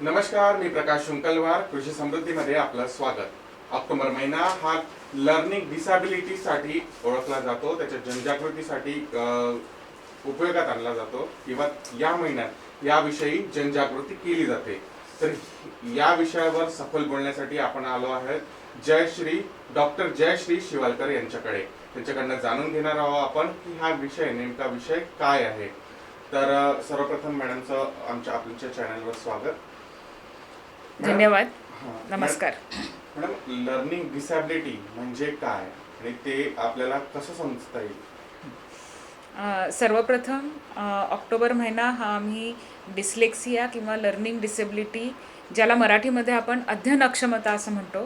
नमस्कार, मी प्रकाश शुंकलवार. कृषी समृद्धीमध्ये आपलं स्वागत. ऑक्टोबर महिना हा लर्निंग डिसॅबिलिटीसाठी ओळखला जातो, त्याच्या जनजागृतीसाठी उपयोगात आणला जातो किंवा या महिन्यात याविषयी जनजागृती केली जाते. तर या विषयावर सखोल बोलण्यासाठी आपण आलो आहोत डॉक्टर जयश्री शिवालकर यांच्याकडे. त्यांच्याकडनं जाणून घेणार आहोत आपण की हा नेमका विषय काय आहे. तर सर्वप्रथम मॅडमचं आपल्या चॅनलवर स्वागत. धन्यवाद. नमस्कार मॅडम, लर्निंग डिसॅबिलिटी म्हणजे काय आणि ते आपल्याला कसं समजता येईल? सर्वप्रथम ऑक्टोबर महिना हा आम्ही डिस्लेक्सिया किंवा लर्निंग डिसेबिलिटी, ज्याला मराठीमध्ये आपण अध्ययन अक्षमता असं म्हणतो,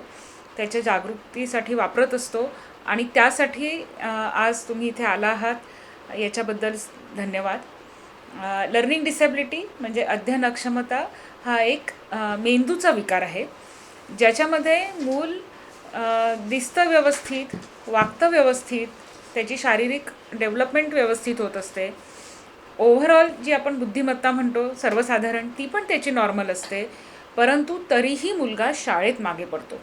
त्याच्या जागृतीसाठी वापरत असतो. आणि त्यासाठी आज तुम्ही इथे आला आहात, याच्याबद्दल धन्यवाद. लर्निंग डिसेबिलिटी म्हणजे अध्ययन अक्षमता हा एक मेंदूचा विकार आहे, ज्याच्यामध्ये मूल दिसतं व्यवस्थित, वागतं व्यवस्थित, त्याची शारीरिक डेव्हलपमेंट व्यवस्थित होत असते. ओव्हरऑल जी आपण बुद्धिमत्ता म्हणतो सर्वसाधारण, ती पण त्याची नॉर्मल असते. परंतु तरीही मुलगा शाळेत मागे पडतो,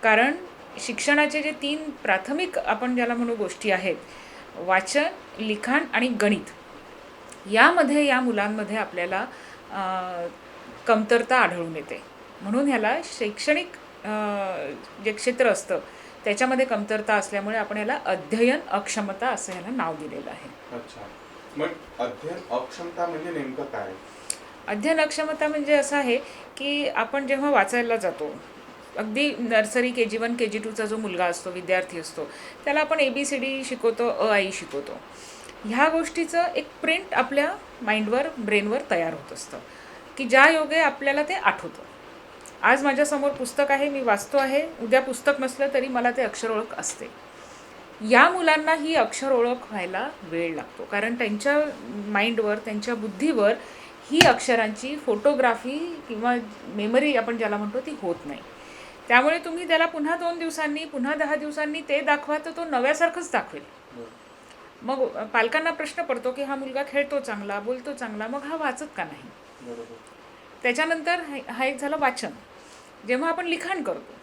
कारण शिक्षणाचे जे 3 प्राथमिक आपण ज्याला म्हणू गोष्टी आहेत, वाचन, लिखाण आणि गणित, यामध्ये या मुलांमध्ये आपल्याला कमतरता आढळून येते. म्हणून ह्याला शैक्षणिक जे क्षेत्र असतं त्याच्यामध्ये कमतरता असल्यामुळे आपण याला अध्ययन अक्षमता असं ह्याला नाव दिलेलं आहे. अच्छा, मग अध्ययन अक्षमता म्हणजे नेमकं काय? अध्ययन अक्षमता म्हणजे असं आहे की आपण जेव्हा वाचायला जातो, अगदी नर्सरी KG1 KG2चा जो मुलगा असतो, विद्यार्थी असतो, त्याला आपण ABCD शिकवतो, आई शिकवतो. ह्या गोष्टीचं एक प्रिंट आपल्या माइंडवर, ब्रेनवर तयार होत असतं की ज्या योगे आपल्याला ते आठवतं. आज माझ्यासमोर पुस्तक आहे, मी वाचतो आहे, उद्या पुस्तक नसलं तरी मला ते अक्षर ओळख असते. या मुलांना ही अक्षर ओळख व्हायला वेळ लागतो, कारण त्यांच्या माइंडवर, त्यांच्या बुद्धीवर ही अक्षरांची फोटोग्राफी किंवा मेमरी आपण ज्याला म्हणतो ती होत नाही. त्यामुळे तुम्ही त्याला पुन्हा 2 दिवसांनी, पुन्हा 10 दिवसांनी ते दाखवा तर तो नव्यासारखंच दाखवेल. मग पालकांना प्रश्न पडतो की हा मुलगा खेळतो चांगला, बोलतो चांगला, मग हा वाचत का नाही? त्याच्यानंतर हा एक झालं वाचन. जेव्हा आपण लिखाण करतो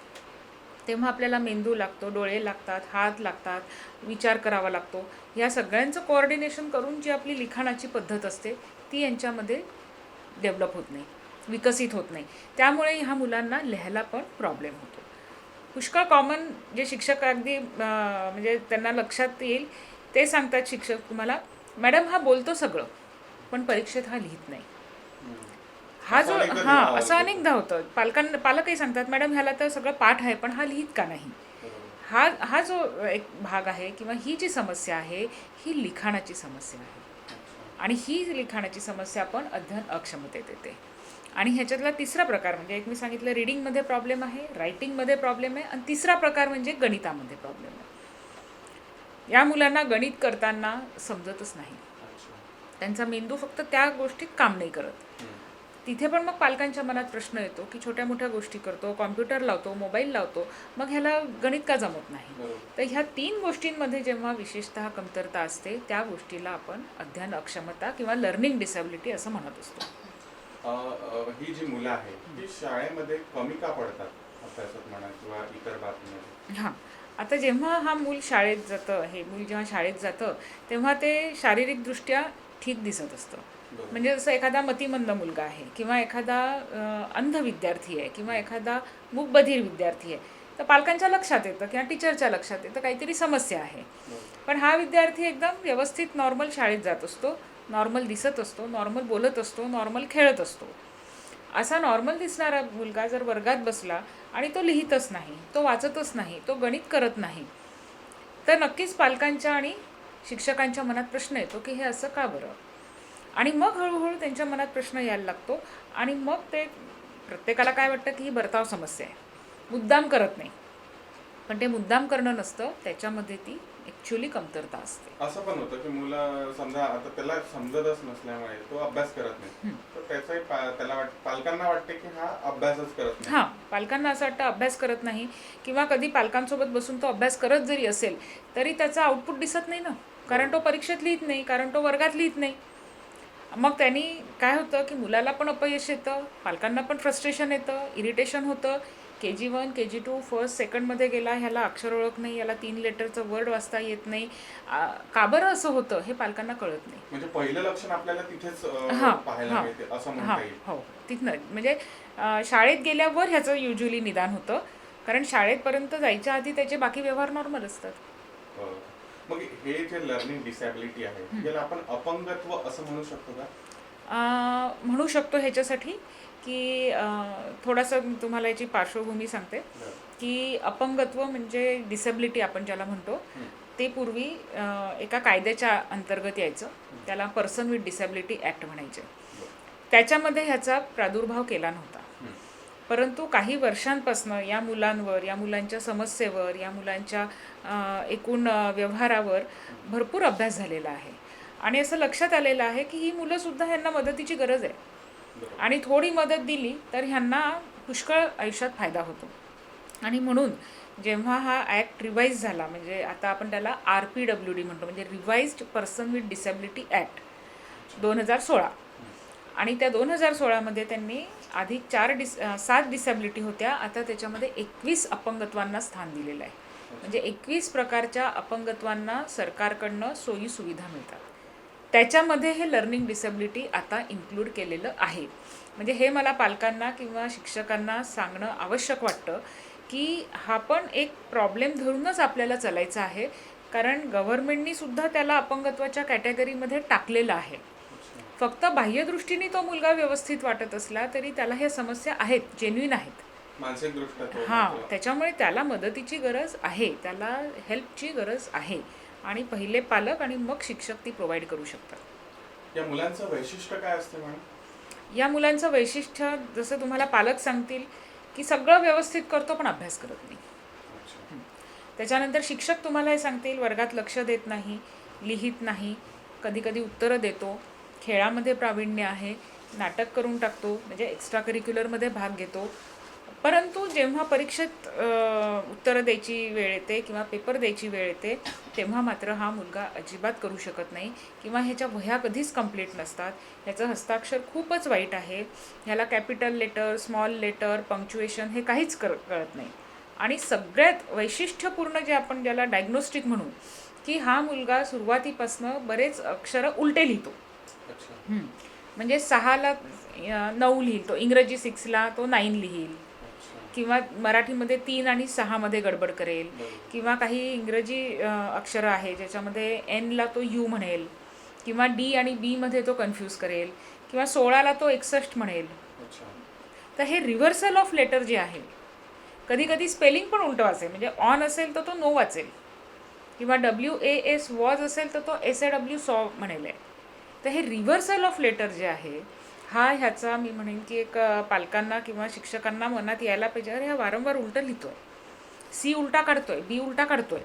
तेव्हा आपल्याला मेंदू लागतो, डोळे लागतात, हात लागतात, विचार करावा लागतो. या सगळ्यांचं कोऑर्डिनेशन करून जी आपली लिखाणाची पद्धत असते ती यांच्यामध्ये डेव्हलप होत नाही, विकसित होत नाही. त्यामुळे ह्या मुलांना लिहायला पण प्रॉब्लेम होतो. पुष्कळ कॉमन जे शिक्षक अगदी म्हणजे त्यांना लक्षात येईल ते सांगतात शिक्षक तुम्हाला, मॅडम हा बोलतो सगळं पण परीक्षेत हा लिहित नाही. हा जो असं अनेकदा होतं. पालकही सांगतात मॅडम ह्याला तर सगळं पाठ आहे पण हा लिहित का नाही. हा जो एक भाग आहे किंवा ही जी समस्या आहे ही लिखाणाची समस्या आहे. आणि ही लिखाणाची समस्या पण अध्ययन अक्षमतेत येते. आणि ह्याच्यातला तिसरा प्रकार म्हणजे एक मी सांगितलं, रीडिंगमध्ये प्रॉब्लेम आहे, रायटिंगमध्ये प्रॉब्लेम आहे, आणि तिसरा प्रकार म्हणजे गणितामध्ये प्रॉब्लेम आहे. या मुलांना गणित करताना समजतच नाही, त्यांचा मेंदू फक्त त्या गोष्टीत काम नाही करत. तिथे पण मग पालकांच्या मनात प्रश्न येतो की छोट्या मोठ्या गोष्टी करतो, कॉम्प्युटर लावतो, मोबाईल लावतो, मग ह्याला गणित का जमत नाही. तर ह्या 3 गोष्टींमध्ये जेव्हा विशेषतः कमतरता असते त्या गोष्टीला आपण अध्ययन अक्षमता किंवा लर्निंग डिसॅबिलिटी असं म्हणत असतो. ही जी मुलं आहेत ती शाळेमध्ये कमी का पडतात अभ्यासात म्हणा किंवा इतर बाबतीमध्ये? हां, आता जेव्हा हा मूल शाळेत जातं, हे मूल जेव्हा शाळेत जातं तेव्हा ते शारीरिकदृष्ट्या ठीक दिसत असतं. म्हणजे जसं एखादा मतिमंद मुलगा आहे किंवा एखादा अंध विद्यार्थी आहे किंवा एखादा मूकबधीर विद्यार्थी आहे, तर पालकांच्या लक्षात येतं किंवा टीचरच्या लक्षात येतं काहीतरी समस्या आहे. पण हा विद्यार्थी एकदम व्यवस्थित नॉर्मल शाळेत जात असतो, नॉर्मल दिसत असतो, नॉर्मल बोलत असतो, नॉर्मल खेळत असतो. असा नॉर्मल दिसणारा मुलगा जर वर्गात बसला आणि तो लिहितच नाही, तो वाचतच नाही, तो गणित करत नाही, तर नक्कीच पालकांच्या आणि शिक्षकांच्या मनात प्रश्न येतो की हे असं का बरं. आणि मग हळूहळू त्यांच्या मनात प्रश्न यायला लागतो आणि मग ते प्रत्येकाला काय वाटतं की ही बर्ताव समस्या आहे, मुद्दाम करत नाही. पण ते मुद्दाम करणं नसतं, त्याच्यामध्ये ती ॲक्च्युअली कमतरता असते. असं पण होतं की मुलं समजा आता त्याला समजतच नसल्यामुळे तो अभ्यास करत नाही, तर त्याचाही त्याला पालकांना वाटते की हा अभ्यासच करत नाही. हां, पालकांना असं वाटतं अभ्यास करत नाही, किंवा कधी पालकांसोबत बसून तो अभ्यास करत जरी असेल तरी त्याचा आउटपुट दिसत नाही ना, कारण तो परीक्षेत लिहित नाही, कारण तो वर्गात लिहित नाही. मग त्यांनी काय होतं की मुलाला पण अपयश येतं, पालकांना पण फ्रस्ट्रेशन येतं, इरिटेशन होतं. KG1 KG2 फर्स्ट सेकंडमध्ये गेला, ह्याला अक्षर ओळख नाही, याला 3 लेटरचं वर्ड वाचता येत नाही. का बरं असं होतं हे पालकांना कळत नाही. म्हणजे पहिलं लक्षण आपल्याला तिथेच हां पाहायला हां मिळते असं हां म्हणता येईल. हो, तिथनं म्हणजे शाळेत गेल्यावर ह्याचं युजली निदान होतं, कारण शाळेपर्यंत जायच्या आधी त्याचे बाकी व्यवहार नॉर्मल असतात. बरोबर. मग हे जे लर्निंग डिसॅबिलिटी आहे याला आपण अपंगत्व असं म्हणू शकतो का? म्हणू शकतो ह्याच्यासाठी की थोडंसं मी तुम्हाला याची पार्श्वभूमी सांगते बरं. की अपंगत्व म्हणजे डिसेबिलिटी आपण ज्याला म्हणतो हं. ते पूर्वी एका कायद्याच्या अंतर्गत यायचं, त्याला पर्सन विथ डिसेबिलिटी ॲक्ट म्हणायचे. बरं. त्याच्यामध्ये ह्याचा प्रादुर्भाव केला नव्हता. हं. परंतु काही वर्षांपासून या मुलांवर, या मुलांच्या समस्येवर, या मुलांच्या एकूण व्यवहारावर भरपूर अभ्यास झालेला आहे आणि असं लक्षात आलेलं आहे की ही मुलंसुद्धा ह्यांना मदतीची गरज आहे बरोबर. आणि थोडी मदत दिली तर ह्यांना पुष्कळ आयुष्यात फायदा होतो. आणि म्हणून जेव्हा हा ॲक्ट रिवाईज झाला, म्हणजे आता आपण त्याला RPWD म्हणतो, म्हणजे revised person with disability act 2016, आणि त्या 2016मध्ये त्यांनी आधी 7 डिसॅबिलिटी होत्या, आता त्याच्यामध्ये 21 अपंगत्वांना स्थान दिलेलं आहे. म्हणजे 21 प्रकारच्या अपंगत्वांना सरकारकडनं सोयी सुविधा मिळतात. त्याच्यामध्ये हे लर्निंग डिसेबिलिटी आता इन्क्लूड केलेलं आहे. म्हणजे हे मला पालकांना किंवा शिक्षकांना सांगणं आवश्यक वाटतं की हा पण एक प्रॉब्लेम धरूनच आपल्याला चालायचा आहे, कारण गव्हर्नमेंटनी सुद्धा त्याला अपंगत्वाच्या कॅटेगरीमध्ये टाकलेलं आहे. फक्त बाह्यदृष्टीने तो मुलगा व्यवस्थित वाटत असला तरी त्याला ह्या समस्या आहेत, जेन्युइन आहेत. मानसिकदृष्ट्या तो हां, मतलब- त्याच्यामुळे त्याला मदतीची गरज आहे, त्याला हेल्पची गरज आहे आणि पहिले पालक आणि मग शिक्षक ती प्रोव्हाइड करू शकतात. या मुलांचं वैशिष्ट्य काय असते मॅडम? या मुलांचं वैशिष्ट्य जसं तुम्हाला पालक सांगतील की सगळं व्यवस्थित करतो पण अभ्यास करत नाही. अच्छा. त्याच्यानंतर शिक्षक तुम्हाला हे सांगतील वर्गात लक्ष देत नाही, लिहित नाही, कधी कधी उत्तरं देतो, खेळामध्ये प्रावीण्य आहे, नाटक करून टाकतो, म्हणजे एक्स्ट्रा करिक्युलरमध्ये भाग घेतो. परंतु जेव्हा परीक्षेत उत्तरं द्यायची वेळ येते किंवा पेपर द्यायची वेळ येते तेव्हा मात्र हा मुलगा अजिबात करू शकत नाही किंवा ह्याच्या वह्या कधीच कंप्लीट नसतात. ह्याचं हस्ताक्षर खूपच वाईट आहे, ह्याला capital letter, small letter, punctuation हे काहीच कळत नाही. आणि सगळ्यात वैशिष्ट्यपूर्ण जे आपण ज्याला डायग्नोस्टिक म्हणू की हा मुलगा सुरुवातीपासनं बरेच अक्षरं उलटे लिहितो. अच्छा. म्हणजे 6ला 9 लिहिल तो, इंग्रजी 6ला तो 9 लिहील, अच्छा. किंवा मराठीमध्ये 3 आणि 6मध्ये गडबड करेल, बरोबर. किंवा काही इंग्रजी अक्षरं आहे ज्याच्यामध्ये Nला तो U म्हणेल, किंवा D आणि Bमध्ये तो कन्फ्यूज करेल, किंवा 16ला तो 61 म्हणेल. अच्छा. तर हे रिव्हर्सल ऑफ लेटर जे आहे, कधी कधी स्पेलिंग पण उलटं वाचेल, म्हणजे ऑन असेल तर तो नो वाचेल, किंवा WAS वॉज असेल तर तो SAW सॉ म्हणेल आहे. तर हे रिव्हर्सल ऑफ लेटर जे आहे हा ह्याचा मी म्हणेन की एक पालकांना किंवा शिक्षकांना मनात यायला पाहिजे, अरे हा वारंवार उलटं लिहितोय, C उलटा काढतोय, B उलटा काढतोय.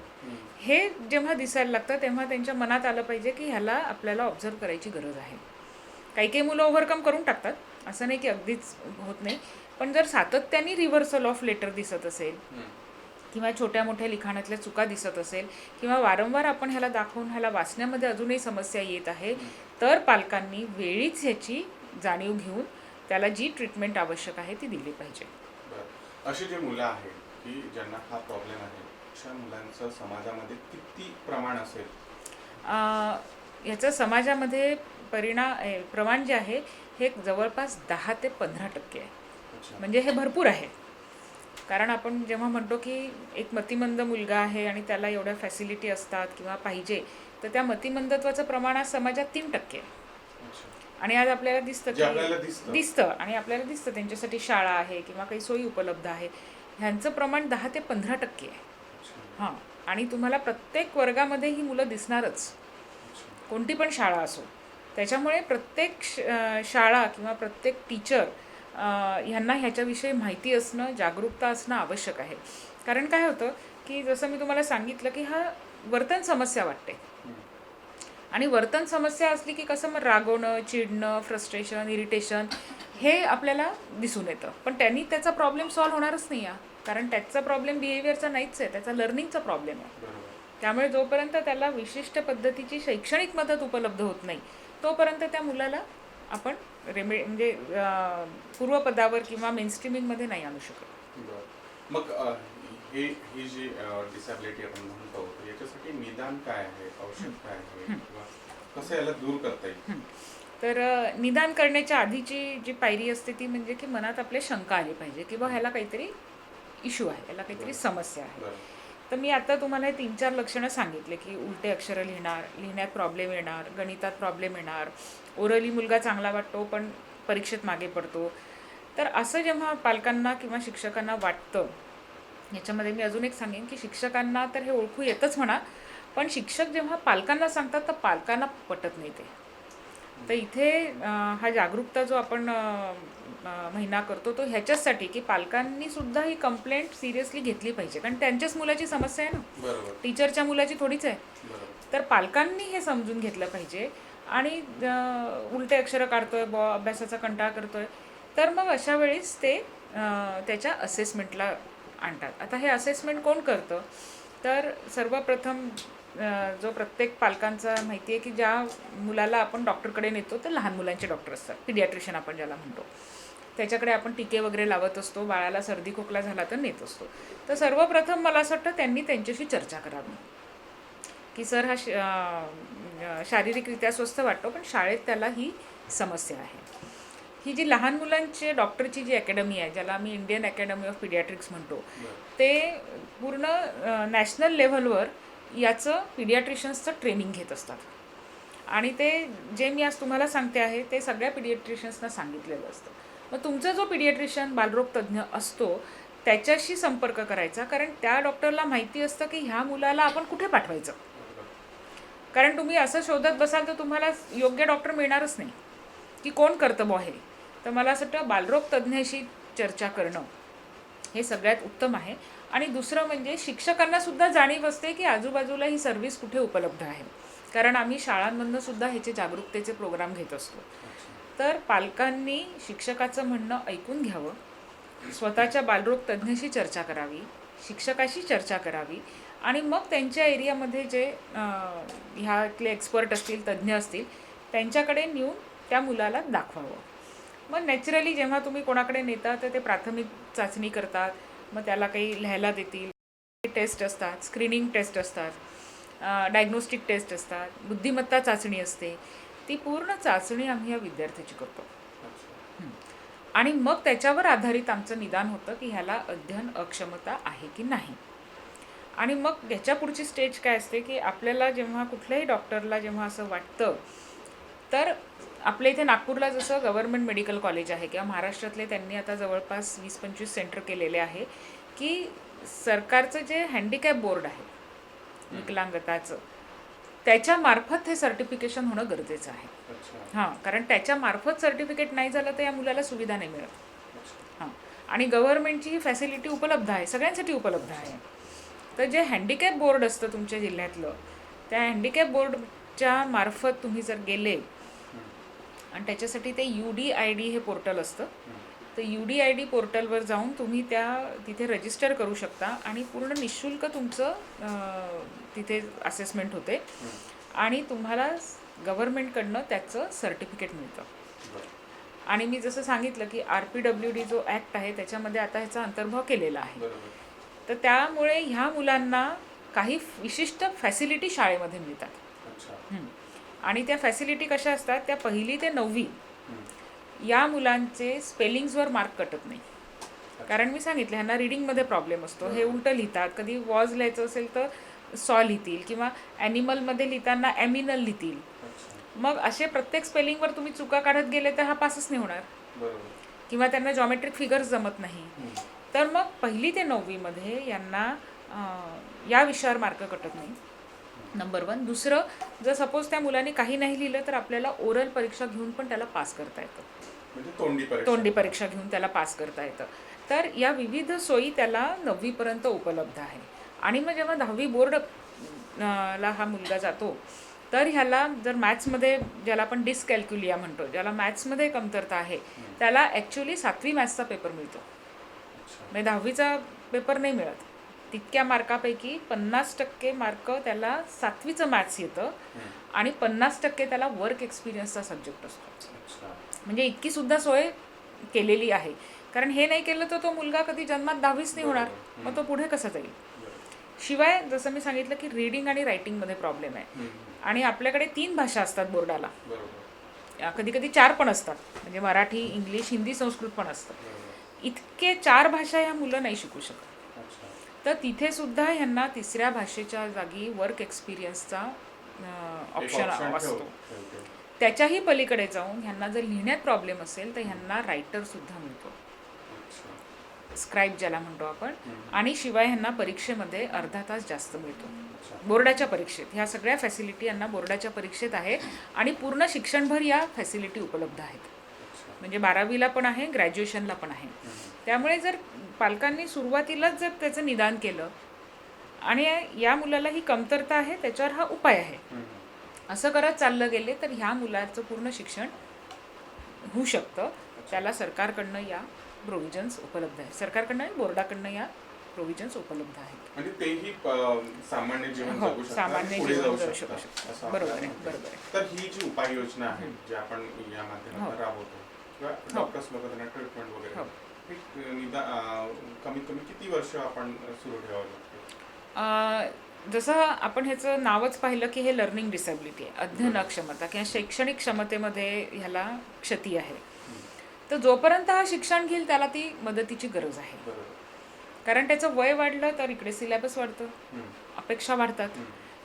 हे जेव्हा दिसायला लागतं तेव्हा त्यांच्या मनात आलं पाहिजे की ह्याला आपल्याला ऑब्झर्व करायची गरज आहे. काही काही मुलं ओव्हरकम करून टाकतात, असं नाही की अगदीच होत नाही, पण जर सातत्याने रिव्हर्सल ऑफ लेटर दिसत असेल किंवा छोट्या मोठ्या लिखाणातल्या चुका दिसत असेल किंवा वारंवार आपण ह्याला दाखवून ह्याला वाचण्यामध्ये अजूनही समस्या येत आहे, तर पालकांनी वेळीच ह्याची जाणीव घेऊन त्याला जी ट्रीटमेंट आवश्यक आहे ती दिली पाहिजे. बरं. अशी जी मुलं आहेत की ज्यांना हा प्रॉब्लेम आहे, अशा मुलांचं समाजामध्ये किती प्रमाण असेल? ह्याचं समाजामध्ये प्रमाण जे आहे हे जवळपास 10 ते 15% आहे. अच्छा. म्हणजे हे भरपूर आहे. कारण आपण जेव्हा म्हणतो की एक मतिमंद मुलगा आहे आणि त्याला एवढ्या फॅसिलिटी असतात किंवा पाहिजे, तर त्या मतिमंदत्वाचं प्रमाण आज समाजात 3% आहे. अच्छा. आणि आज आपल्याला दिसतं जे आपल्याला दिसतं. आणि आपल्याला दिसतं त्यांच्यासाठी शाळा आहे किंवा काही सोयी उपलब्ध आहे, ह्यांचं प्रमाण 10 ते 15% आहे. अच्छा. हां, आणि तुम्हाला प्रत्येक वर्गामध्ये ही मुलं दिसणारच, अच्छा. कोणती पण शाळा असो. त्याच्यामुळे प्रत्येक शाळा किंवा प्रत्येक टीचर ह्यांना ह्याच्याविषयी माहिती असणं, जागरूकता असणं आवश्यक आहे. कारण काय होतं की जसं मी तुम्हाला सांगितलं की हा वर्तन समस्या वाटते, आणि वर्तन समस्या असली की कसं मग रागवणं, चिडणं, फ्रस्ट्रेशन, इरिटेशन हे आपल्याला दिसून येतं. पण त्यांनी त्याचा प्रॉब्लेम सॉल्व्ह होणारच नाही आहे, कारण त्याचा प्रॉब्लेम बिहेवियरचा नाहीच आहे, त्याचा लर्निंगचा प्रॉब्लेम आहे. बरोबर. त्यामुळे जोपर्यंत त्याला विशिष्ट पद्धतीची शैक्षणिक मदत उपलब्ध होत नाही तोपर्यंत त्या मुलाला आपण म्हणजे पूर्वपदावर किंवा मेनस्ट्रीमिंगमध्ये नाही आणू शकत. बरं. मग ही जी डिसॅबिलिटी आपण म्हणतो तर याच्यासाठी निदान काय आहे, औषध काय आहे, किंवा कसं याला दूर करता येईल? तर निदान करण्याच्या आधीची जी पायरी असते ती म्हणजे की मनात आपल्या शंका आली पाहिजे की बा ह्याला काहीतरी इश्यू आहे, ह्याला काहीतरी समस्या आहे. बरं. तर मी आता तुम्हाला हे 3-4 लक्षणं सांगितले की उलटे अक्षरं लिहिण्यात प्रॉब्लेम येणार, गणितात प्रॉब्लेम येणार, ओरली मुलगा चांगला वाटतो पण परीक्षेत मागे पडतो. तर असं जेव्हा पालकांना किंवा शिक्षकांना वाटतं, याच्यामध्ये मी अजून एक सांगेन की शिक्षकांना तर हे ओळखू येतच म्हणा, पण शिक्षक जेव्हा पालकांना सांगतात तर पालकांना पटत नाही ते. तर इथे हा जागरूकता जो आपण महिना करतो तो ह्याच्याचसाठी की पालकांनी सुद्धा ही कंप्लेंट सिरियसली घेतली पाहिजे, कारण त्यांच्याच मुलाची समस्या आहे ना, बरोबर. टीचरच्या मुलाची थोडीच आहे. बरोबर. तर पालकांनी हे समजून घेतलं पाहिजे. आणि उलटे अक्षरं काढतोय बॉ, अभ्यासाचा कंटाळा करतोय, तर मग अशा वेळेस ते त्याच्या असेसमेंटला आणतात. आता हे असेसमेंट कोण करतं? तर सर्वप्रथम जो प्रत्येक पालकांचा माहिती आहे की ज्या मुलाला आपण डॉक्टरकडे नेतो तर लहान मुलांचे डॉक्टर असतात, पिडियाट्रिशियन आपण ज्याला म्हणतो, त्याच्याकडे आपण टिके वगैरे लावत असतो, बाळाला सर्दी खोकला झाला तर नेत असतो. तर सर्वप्रथम मला असं वाटतं त्यांनी त्यांच्याशी चर्चा करावी की सर हा शारीरिकरित्या स्वस्थ वाटतो पण शाळेत त्याला ही समस्या आहे. ही जी लहान मुलांचे डॉक्टरची जी अकॅडमी आहे, ज्याला आम्ही इंडियन अकॅडमी ऑफ पिडियाट्रिक्स म्हणतो, ते पूर्ण नॅशनल लेव्हलवर याचं पिडियाट्रिशियन्सचं ट्रेनिंग घेत असतात. आणि ते जे मी आज तुम्हाला सांगते आहे ते सगळ्या पिडियाट्रिशियन्सना सांगितलेलं असतं. मग तुमचा जो पिडियाट्रिशियन बालरोग तज्ज्ञ असतो त्याच्याशी संपर्क करायचा, कारण त्या डॉक्टरला माहिती असतं की ह्या मुलाला आपण कुठे पाठवायचं. कारण तुम्ही असं शोधत बसाल तर तुम्हाला योग्य डॉक्टर मिळणारच नाही की कोण करतं बॉ हे. तर मला असं वाटतं बालरोग तज्ज्ञाशी चर्चा करणं हे सगळ्यात उत्तम आहे. आणि दुसरं म्हणजे शिक्षकांनासुद्धा जाणीव असते की आजूबाजूला ही सर्व्हिस कुठे उपलब्ध आहे, कारण आम्ही शाळांमधनं सुद्धा ह्याचे जागरूकतेचे प्रोग्राम घेत असतो. तर पालकांनी शिक्षकाचं म्हणणं ऐकून घ्यावं, स्वतःच्या बालरोग तज्ज्ञाशी चर्चा करावी, शिक्षकाशी चर्चा करावी, आणि मग त्यांच्या एरियामध्ये जे ह्यातले एक्सपर्ट असतील, तज्ज्ञ असतील, त्यांच्याकडे नेऊन त्या मुलाला दाखवावं. मग नॅचरली जेव्हा तुम्ही कोणाकडे नेता तर ते प्राथमिक चाचणी करतात, मग त्याला काही लिहायला देतील, टेस्ट असतात, स्क्रीनिंग टेस्ट असतात, डायग्नोस्टिक टेस्ट असतात, बुद्धिमत्ता चाचणी असते. ती पूर्ण चाचणी आम्ही या विद्यार्थ्याची करतो. आणि मग त्याच्यावर आधारित आमचं निदान होतं की ह्याला अध्ययन अक्षमता आहे की नाही. आणि मग याच्या पुढची स्टेज काय असते की आपल्याला जेव्हा कुठल्याही डॉक्टरला जेव्हा असं वाटतं, तर आपल्या इथे नागपूरला जसं गव्हर्नमेंट मेडिकल कॉलेज आहे किंवा महाराष्ट्रातले त्यांनी आता जवळपास 20-25 सेंटर केलेले आहे की सरकारचं जे हँडिकॅप बोर्ड आहे विकलांगताचं, त्याच्यामार्फत हे सर्टिफिकेशन होणं गरजेचं आहे. हां, कारण त्याच्यामार्फत सर्टिफिकेट नाही झालं तर या मुलाला सुविधा नाही मिळत. हां, आणि गव्हर्नमेंटची ही फॅसिलिटी उपलब्ध आहे, सगळ्यांसाठी उपलब्ध आहे. तर जे हँडिकॅप बोर्ड असतं तुमच्या जिल्ह्यातलं, त्या हँडिकॅप बोर्डच्या मार्फत तुम्ही जर गेले आणि त्याच्यासाठी ते UDID हे पोर्टल असतं, तर UDID पोर्टलवर जाऊन तुम्ही तिथे रजिस्टर करू शकता आणि पूर्ण निःशुल्क तुमचं तिथे असेसमेंट होते आणि तुम्हाला गव्हर्नमेंटकडनं त्याचं सर्टिफिकेट मिळतं. आणि मी जसं सांगितलं की RPWD जो ॲक्ट आहे त्याच्यामध्ये आता ह्याचा अंतर्भाव केलेला आहे. तर त्यामुळे ह्या मुलांना काही विशिष्ट फॅसिलिटी शाळेमध्ये मिळतात. आणि त्या फॅसिलिटी कशा असतात, त्या 1ली ते 9वी या मुलांचे स्पेलिंग्सवर मार्क कटत नाही. कारण मी सांगितलं ह्यांना रीडिंगमध्ये प्रॉब्लेम असतो, हे उलटं लिहितात, कधी वॉज लिहायचं असेल तर सॉ लिहितील किंवा ॲनिमलमध्ये लिहिताना ॲमिनल लिहितील. मग असे प्रत्येक स्पेलिंगवर तुम्ही चुका काढत गेले तर हा पासच नाही होणार, किंवा त्यांना जॉमेट्रिक फिगर्स जमत नाही. तर मग 1ली ते 9वीमध्ये यांना या विषयावर मार्क कटत नाही, नंबर 1. दुसरं, जर सपोज त्या मुलांनी काही नाही लिहिलं तर आपल्याला ओरल परीक्षा घेऊन पण त्याला पास करता येतं, म्हणजे तोंडी परीक्षा घेऊन त्याला पास करता येतं. तर या विविध सोयी त्याला 9वीपर्यंत उपलब्ध आहे. आणि मग जेव्हा 10वी बोर्ड ला हा मुलगा जातो तर ह्याला जर मॅथ्समध्ये, ज्याला आपण डिस्कॅल्क्युलिया म्हणतो, ज्याला मॅथ्समध्ये कमतरता आहे, त्याला ॲक्च्युली 7वी मॅथ्सचा पेपर मिळतो, म्हणजे 10वीचा पेपर नाही मिळत. तितक्या मार्कापैकी 50% मार्क त्याला 7वीचं मॅथ्स येतं आणि 50% त्याला वर्क एक्सपिरियन्सचा सब्जेक्ट असतो. अच्छा. म्हणजे इतकी सुद्धा सोय केलेली आहे. कारण हे नाही केलं तर तो मुलगा कधी जन्मात 10वीच नाही होणार, मग तो पुढे कसा जाईल. शिवाय जसं मी सांगितलं की रीडिंग आणि रायटिंगमध्ये प्रॉब्लेम आहे आणि आपल्याकडे 3 भाषा असतात बोर्डाला, कधी कधी 4 पण असतात, म्हणजे मराठी, इंग्लिश, हिंदी, संस्कृत पण असतं. इतके 4 भाषा ह्या मुलं नाही शिकू शकत. तर तिथे सुद्धा ह्यांना तिसऱ्या भाषेच्या जागी वर्क एक्सपिरियन्सचा ऑप्शन असतो. त्याच्याही पलीकडे जाऊन ह्यांना जर लिहिण्यात प्रॉब्लेम असेल तर ह्यांना रायटरसुद्धा मिळतो, स्क्राईब ज्याला म्हणतो आपण. आणि शिवाय ह्यांना परीक्षेमध्ये अर्धा तास जास्त मिळतो बोर्डाच्या परीक्षेत. ह्या सगळ्या फॅसिलिटी यांना बोर्डाच्या परीक्षेत आहे आणि पूर्ण शिक्षणभर या फॅसिलिटी उपलब्ध आहेत. म्हणजे 12वीला पण आहे, ग्रॅज्युएशनला पण आहे. त्यामुळे जर पालकांनी सुरुवातीलाच जर त्याचं निदान केलं आणि या मुलाला ही कमतरता आहे, त्याच्यावर हा उपाय आहे, असं करत चाललं गेले तर ह्या मुलाचं पूर्ण शिक्षण होऊ शकतं. त्याला सरकारकडनं या प्रोव्हिजन्स उपलब्ध आहे, सरकारकडनं आणि बोर्डाकडनं या प्रोव्हिजन्स उपलब्ध आहेत. म्हणजे तेही सामान्य जीवन जगू शकतात, सामान्य पुढे जीवन जाऊ जगू शकतात. शकतात. असं बरोबर आपल्याला आहे, म्हणता येईल. बरोबर आहे. तर ही जी उपाययोजना आहे जी आपण या माध्यमातून राबवतो किंवा डॉक्टर्स लोक त्यांना ट्रीटमेंट वगैरे, कमीत कमी किती वर्ष आपण सुरू ठेवावं लागतं? जसं आपण ह्याचं नावच पाहिलं की हे लर्निंग डिसॅबिलिटी आहे, अध्ययन अक्षमता किंवा शैक्षणिक क्षमतेमध्ये ह्याला क्षती आहे. तर जोपर्यंत हा शिक्षण घेईल त्याला ती मदतीची गरज आहे. कारण त्याचं वय वाढलं तर इकडे सिलेबस वाढतं, अपेक्षा वाढतात.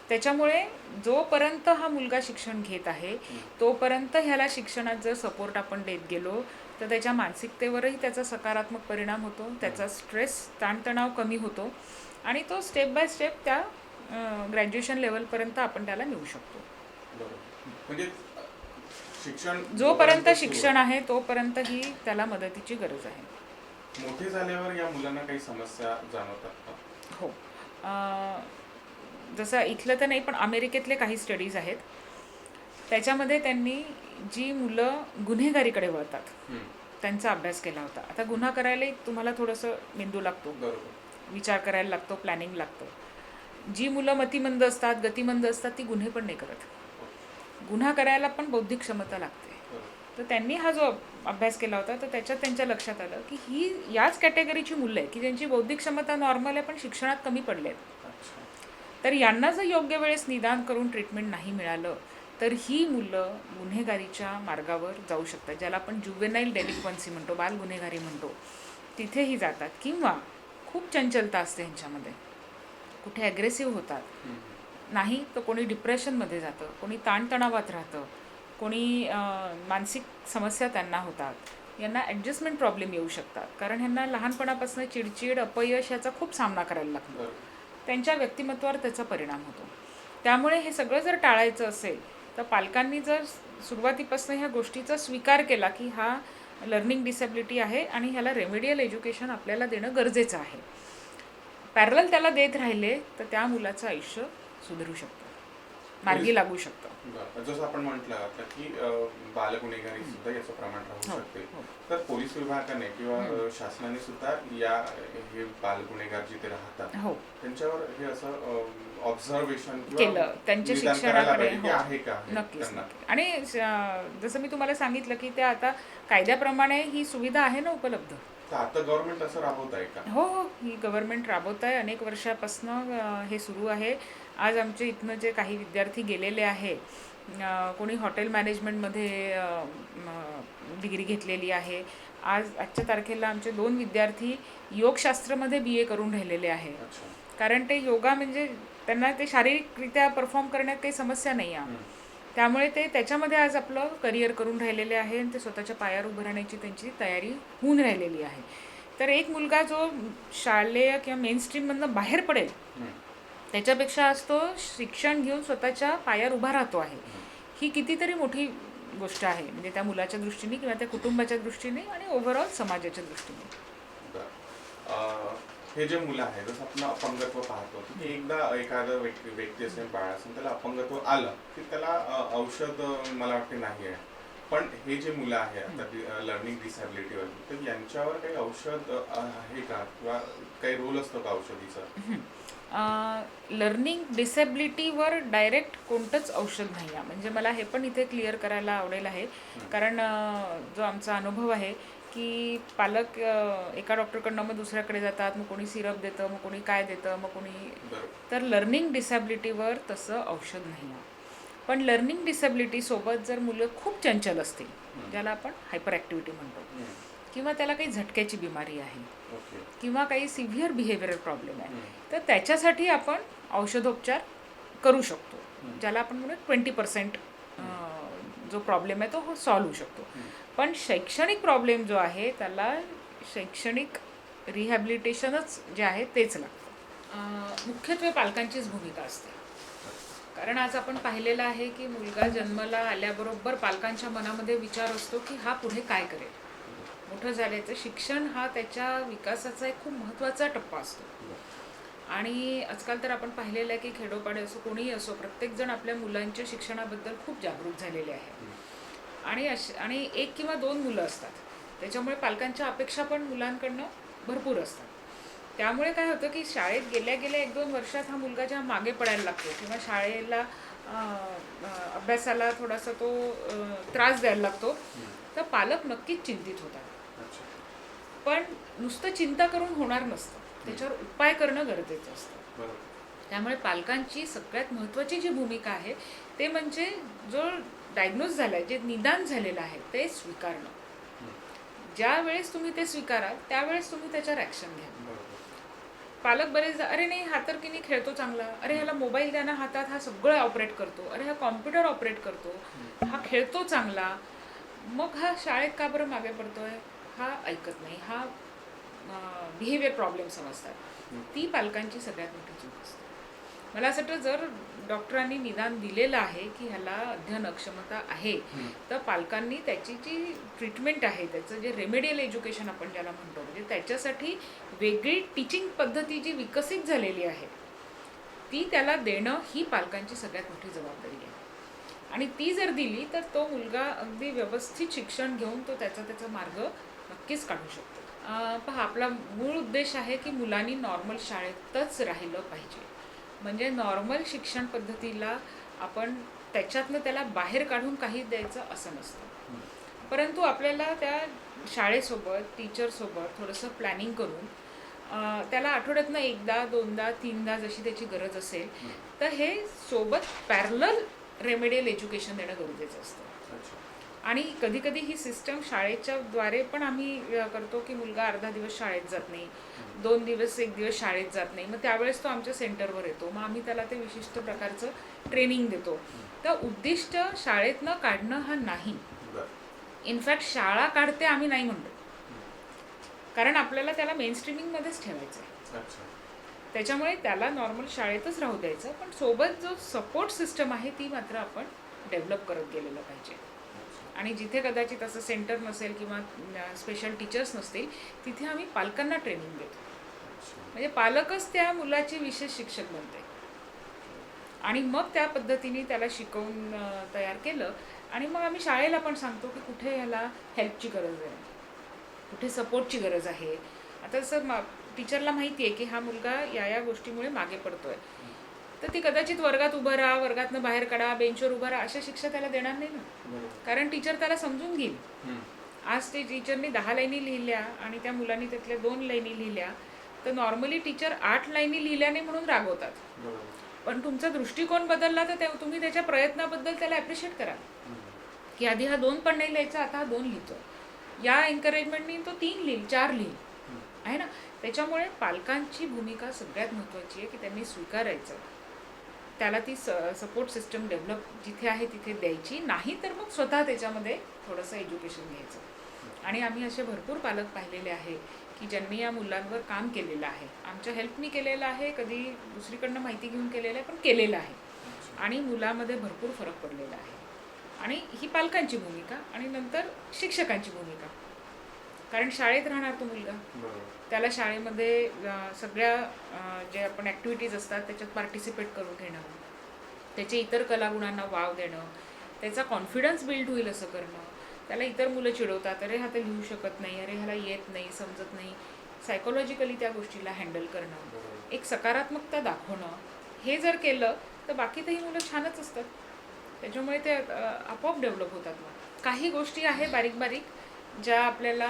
त्याच्यामुळे जोपर्यंत हा मुलगा शिक्षण घेत आहे तोपर्यंत ह्याला शिक्षणात जर सपोर्ट आपण देत गेलो तर त्याच्या मानसिकतेवरही त्याचा सकारात्मक परिणाम होतो, त्याचा स्ट्रेस, ताणतणाव कमी होतो आणि तो स्टेप बाय स्टेप त्या ग्रॅज्युएशन लेवलपर्यंत आपण त्याला नेऊ शकतो. म्हणजे शिक्षण जोपर्यंत शिक्षण आहे तोपर्यंत ही त्याला मदतीची गरज आहे. मोठे झाल्यावर या मुलांना काही समस्या जाणवतात का? हो, जसं इथलं तर नाही पण अमेरिकेतले काही स्टडीज आहेत, त्याच्यामध्ये त्यांनी जी मुलं गुन्हेगारीकडे वळतात त्यांचा अभ्यास केला होता. आता गुन्हा करायला तुम्हाला थोडंसं मेंदू लागतो, विचार करायला लागतो, प्लॅनिंग लागतं. जी मुलं मतिमंद असतात, गतिमंद असतात ती गुन्हे पण नाही करत. गुन्हा करायला पण बौद्धिक क्षमता लागते. तर त्यांनी हा जो अभ्यास केला होता तर त्याच्यात त्यांच्या लक्षात आलं की ही याच कॅटेगरीची मुलं आहे की ज्यांची बौद्धिक क्षमता नॉर्मल आहे पण शिक्षणात कमी पडले आहेत. तर यांना जर योग्य वेळेस निदान करून ट्रीटमेंट नाही मिळालं तर ही मुलं गुन्हेगारीच्या मार्गावर जाऊ शकतात, ज्याला आपण जुवेनाईल डेलिक्वन्सी म्हणतो, बाल गुन्हेगारी म्हणतो, तिथेही जातात. किंवा खूप चंचलता असते ह्यांच्यामध्ये, कुठे ॲग्रेसिव्ह होतात, नाही तर कोणी डिप्रेशनमध्ये जातं, कोणी ताणतणावात राहतं, कोणी मानसिक समस्या त्यांना होतात. यांना ॲडजस्टमेंट प्रॉब्लेम येऊ शकतात कारण ह्यांना लहानपणापासून चिडचिड, अपयश याचा खूप सामना करायला लागतो. त्यांच्या व्यक्तिमत्वावर त्याचा परिणाम होतो. त्यामुळे हे सगळं जर टाळायचं असेल तर पालकांनी जर सुरुवातीपासून ह्या गोष्टीचा स्वीकार केला की हा लर्निंग डिसॅबिलिटी आहे आणि ह्याला रेमेडियल एज्युकेशन आपल्याला देणं गरजेचं आहे, पॅरलल त्याला देत राहिले तर त्या मुलाचं आयुष्य सुधारू शकतं, मार्गी लागू शकतं. जसं आपण म्हटलं आता की बालगुन्हेगारी सुद्धा याचं प्रमाण राहू शकते. तर पोलीस विभागाने किंवा शासनाने सुद्धा हे बालगुन्हेगार जिथे राहतात त्यांच्यावर हे असं ऑब्झर्वेशन केलं, त्यांच्या शिक्षणाकडे आहे का? नक्कीच. आणि जसं मी तुम्हाला सांगितलं की त्या आता कायद्याप्रमाणे ही सुविधा आहे ना उपलब्ध. आता गव्हर्नमेंट असं राबवत आहे का? हो, ही गव्हर्नमेंट राबवत आहे. अनेक वर्षापासून हे सुरू आहे. आज आमच्या इथनं जे काही विद्यार्थी गेलेले आहे, कोणी हॉटेल मॅनेजमेंटमध्ये डिग्री घेतलेली आहे. आजच्या तारखेला आमचे 2 विद्यार्थी योगशास्त्रमध्ये BA करून राहिलेले आहे. कारण ते योगा म्हणजे त्यांना ते शारीरिकरित्या परफॉर्म करण्यात काही समस्या नाही आहे, त्यामुळे ते त्याच्यामध्ये आज आपलं करिअर करून राहिलेले आहे आणि ते स्वतःच्या पायावर उभं राहण्याची त्यांची तयारी होऊन राहिलेली आहे. तर एक मुलगा जो शालेय किंवा मेनस्ट्रीममधनं बाहेर पडेल त्याच्यापेक्षा आज तो शिक्षण घेऊन स्वतःच्या पायावर उभा राहतो आहे, ही कितीतरी मोठी गोष्ट आहे. म्हणजे त्या मुलाच्या दृष्टीने किंवा त्या कुटुंबाच्या दृष्टीने आणि ओव्हरऑल समाजाच्या दृष्टीने. हे जे मुलं आहे, जसं आपण अपंगत्व पाहतो की एकदा एखादं व्यक्ती असेल, बाळ असेल, त्याला अपंगत्व आलं की त्याला औषध मला वाटते नाही आहे, पण हे जे मुलं आहे आता लर्निंग डिसॅबिलिटीवर, तर यांच्यावर काही औषध आहे का, किंवा काही रोल असतो का औषधीचा? लर्निंग डिसेबिलिटीवर डायरेक्ट कोणतंच औषध नाही आहे. म्हणजे मला हे पण इथे क्लिअर करायला आवडेल आहे, कारण जो आमचा अनुभव आहे की पालक एका डॉक्टरकडनं मग दुसऱ्याकडे जातात, मग कोणी सिरप देतं, मग कोणी काय देतं, मग कोणी. बरोबर. तर लर्निंग डिसॅबिलिटीवर तसं औषध नाही आहे. पण लर्निंग डिसॅबिलिटीसोबत जर मुलं खूप चंचल असतील, ज्याला आपण हायपर ॲक्टिव्हिटी म्हणतो, किंवा त्याला काही झटक्याची बिमारी आहे, ओके. किंवा काही सिव्हिअर बिहेवियरल प्रॉब्लेम आहे, तर त्याच्यासाठी आपण औषधोपचार करू शकतो, ज्याला आपण म्हणू 20% जो प्रॉब्लेम आहे तो सॉल्व्ह होऊ शकतो. पण शैक्षणिक प्रॉब्लेम जो आहे त्याला शैक्षणिक रिहॅबिलिटेशनच जे आहे तेच लागतं. मुख्यत्वे पालकांचीच भूमिका असते, कारण आज आपण पाहिलेलं आहे की मुलगा जन्माला आल्याबरोबर पालकांच्या मनामध्ये विचार असतो की हा पुढे काय करेल. मोठं झाल्याचं शिक्षण हा त्याच्या विकासाचा एक खूप महत्त्वाचा टप्पा असतो. आणि आजकाल तर आपण पाहिलेलं आहे की खेडोपाडे असो, कोणीही असो, प्रत्येकजण आपल्या मुलांच्या शिक्षणाबद्दल खूप जागरूक झालेले आहे. आणि 1 किंवा 2 मुलं असतात, त्याच्यामुळे पालकांच्या अपेक्षा पण मुलांकडनं भरपूर असतात. त्यामुळे काय होतं की शाळेत गेल्या 1-2 वर्षात हा मुलगा जेव्हा मागे पडायला लागतो, किंवा शाळेला अभ्यासाला थोडासा तो त्रास द्यायला लागतो, तर पालक नक्कीच चिंतित होतात. पण नुसतं चिंता करून होणार नसतं, त्याच्यावर उपाय करणं गरजेचं असतं. त्यामुळे पालकांची सगळ्यात महत्त्वाची जी भूमिका आहे ते म्हणजे जो डायग्नोज झाला आहे, जे निदान झालेलं आहे ते स्वीकारणं. ज्या वेळेस तुम्ही ते स्वीकाराल त्यावेळेस तुम्ही त्याच्यावर ॲक्शन घ्या. पालक बरेच अरे नाही हा तर की नाही खेळतो चांगला, अरे ह्याला मोबाईल द्या ना हातात, हा सगळं ऑपरेट करतो, अरे हा कॉम्प्युटर ऑपरेट करतो, हा खेळतो चांगला, मग हा शाळेत का बरं मागे पडतोय, हा ऐकत नाही, हा बिहेवियर प्रॉब्लेम समजतात. ती पालकांची सगळ्यात मोठी चूक असते. मला असं वाटतं जर डॉक्टरांनी निदान दिलेलं आहे की ह्याला अध्ययन अक्षमता आहे, तर पालकांनी त्याची जी ट्रीटमेंट आहे, त्याचं जे रेमेडियल एज्युकेशन आपण ज्याला म्हणतो, म्हणजे त्याच्यासाठी वेगळी टीचिंग पद्धती जी विकसित झालेली आहे ती त्याला देणं ही पालकांची सगळ्यात मोठी जबाबदारी आहे. आणि ती जर दिली तर तो मुलगा अगदी व्यवस्थित शिक्षण घेऊन तो त्याचा मार्ग नक्कीच काढू शकतो. पहा, आपला मूळ उद्देश आहे की मुलांनी नॉर्मल शाळेतच राहिलं पाहिजे. म्हणजे नॉर्मल शिक्षण पद्धतीला आपण त्याच्यातनं त्याला बाहेर काढून काही द्यायचं असं नसतं. परंतु आपल्याला त्या शाळेसोबत, टीचरसोबत थोडंसं प्लॅनिंग करून त्याला आठवड्यातनं 1दा, 2दा, 3दा जशी त्याची गरज असेल, तर हे सोबत पॅरलल रेमेडियल एज्युकेशन देणं गरजेचं असतं. आणि कधी कधी ही सिस्टम शाळेच्या द्वारे पण आम्ही करतो की मुलगा अर्धा दिवस शाळेत जात नाही, 2 दिवस 1 दिवस शाळेत जात नाही, मग त्यावेळेस तो आमच्या सेंटरवर येतो, मग आम्ही त्याला ते विशिष्ट प्रकारचं ट्रेनिंग देतो. तर उद्दिष्ट शाळेतनं काढणं हा नाही, इनफॅक्ट शाळा काढते आम्ही नाही म्हणतो, कारण आपल्याला त्याला मेनस्ट्रीमिंगमध्येच ठेवायचं आहे. त्याच्यामुळे त्याला नॉर्मल शाळेतच राहू द्यायचं, पण सोबत जो सपोर्ट सिस्टम आहे ती मात्र आपण डेव्हलप करत गेलेलं पाहिजे. आणि जिथे कदाचित असं सेंटर नसेल किंवा स्पेशल टीचर्स नसतील, तिथे आम्ही पालकांना ट्रेनिंग देतो. म्हणजे पालकच त्या मुलाची विशेष शिक्षक बनते, आणि मग त्या पद्धतीने त्याला शिकवून तयार केलं. आणि मग आम्ही शाळेला पण सांगतो की कुठे ह्याला हेल्पची गरज आहे, कुठे सपोर्टची गरज आहे. आता जसं टीचरला माहिती आहे की हा मुलगा या गोष्टीमुळे मागे पडतोय, तर ती कदाचित वर्गात उभं राहा, वर्गातनं बाहेर काढा, बेंचवर उभं राहा अशा शिक्षा त्याला देणार नाही ना, कारण टीचर त्याला समजून घेईल. आज ते टीचरने 10 लाईनी लिहिल्या आणि त्या मुलांनी त्यातल्या 2 लाईनी लिहिल्या, तर नॉर्मली टीचर 8 लाईनी लिहिल्या नाही म्हणून रागवतात. पण तुमचा दृष्टिकोन बदलला तर तुम्ही त्याच्या प्रयत्नाबद्दल त्याला ॲप्रिशिएट करा की आधी हा 2 पण नाही लिहायचा, आता हा 2 लिहितो, या एन्करेजमेंटनी तो 3 लिहिल, 4 लिहिल, आहे ना. त्याच्यामुळे पालकांची भूमिका सगळ्यात महत्त्वाची आहे की त्यांनी स्वीकारायचं, त्याला ती सपोर्ट सिस्टम डेव्हलप जिथे आहे तिथे द्यायची, नाही तर मग स्वतः त्याच्यामध्ये थोडंसं एज्युकेशन घ्यायचं. आणि आम्ही असे भरपूर पालक पाहिलेले आहे की ज्यांनी या मुलांवर काम केलेलं आहे, आमच्या हेल्पनी केलेलं आहे, कधी दुसरीकडनं माहिती घेऊन केलेलं आहे, पण केलेलं आहे, आणि मुलामध्ये भरपूर फरक पडलेला आहे. आणि ही पालकांची भूमिका, आणि नंतर शिक्षकांची भूमिका, कारण शाळेत राहणार तो मुलगा, त्याला शाळेमध्ये सगळ्या जे आपण ॲक्टिव्हिटीज असतात त्याच्यात पार्टिसिपेट करून घेणं, त्याचे इतर कलागुणांना वाव देणं, त्याचा कॉन्फिडन्स बिल्ड होईल असं करणं. त्याला इतर मुलं चिडवतात, अरे हा तर लिहू शकत नाही, अरे ह्याला येत नाही, समजत नाही. सायकोलॉजिकली त्या गोष्टीला हँडल करणं, बरोबर. एक सकारात्मकता दाखवणं, हे जर केलं तर बाकीतही मुलं छानच असतात. त्याच्यामुळे ते आपोआप डेव्हलप होतात. मग काही गोष्टी आहे बारीक बारीक ज्या आपल्याला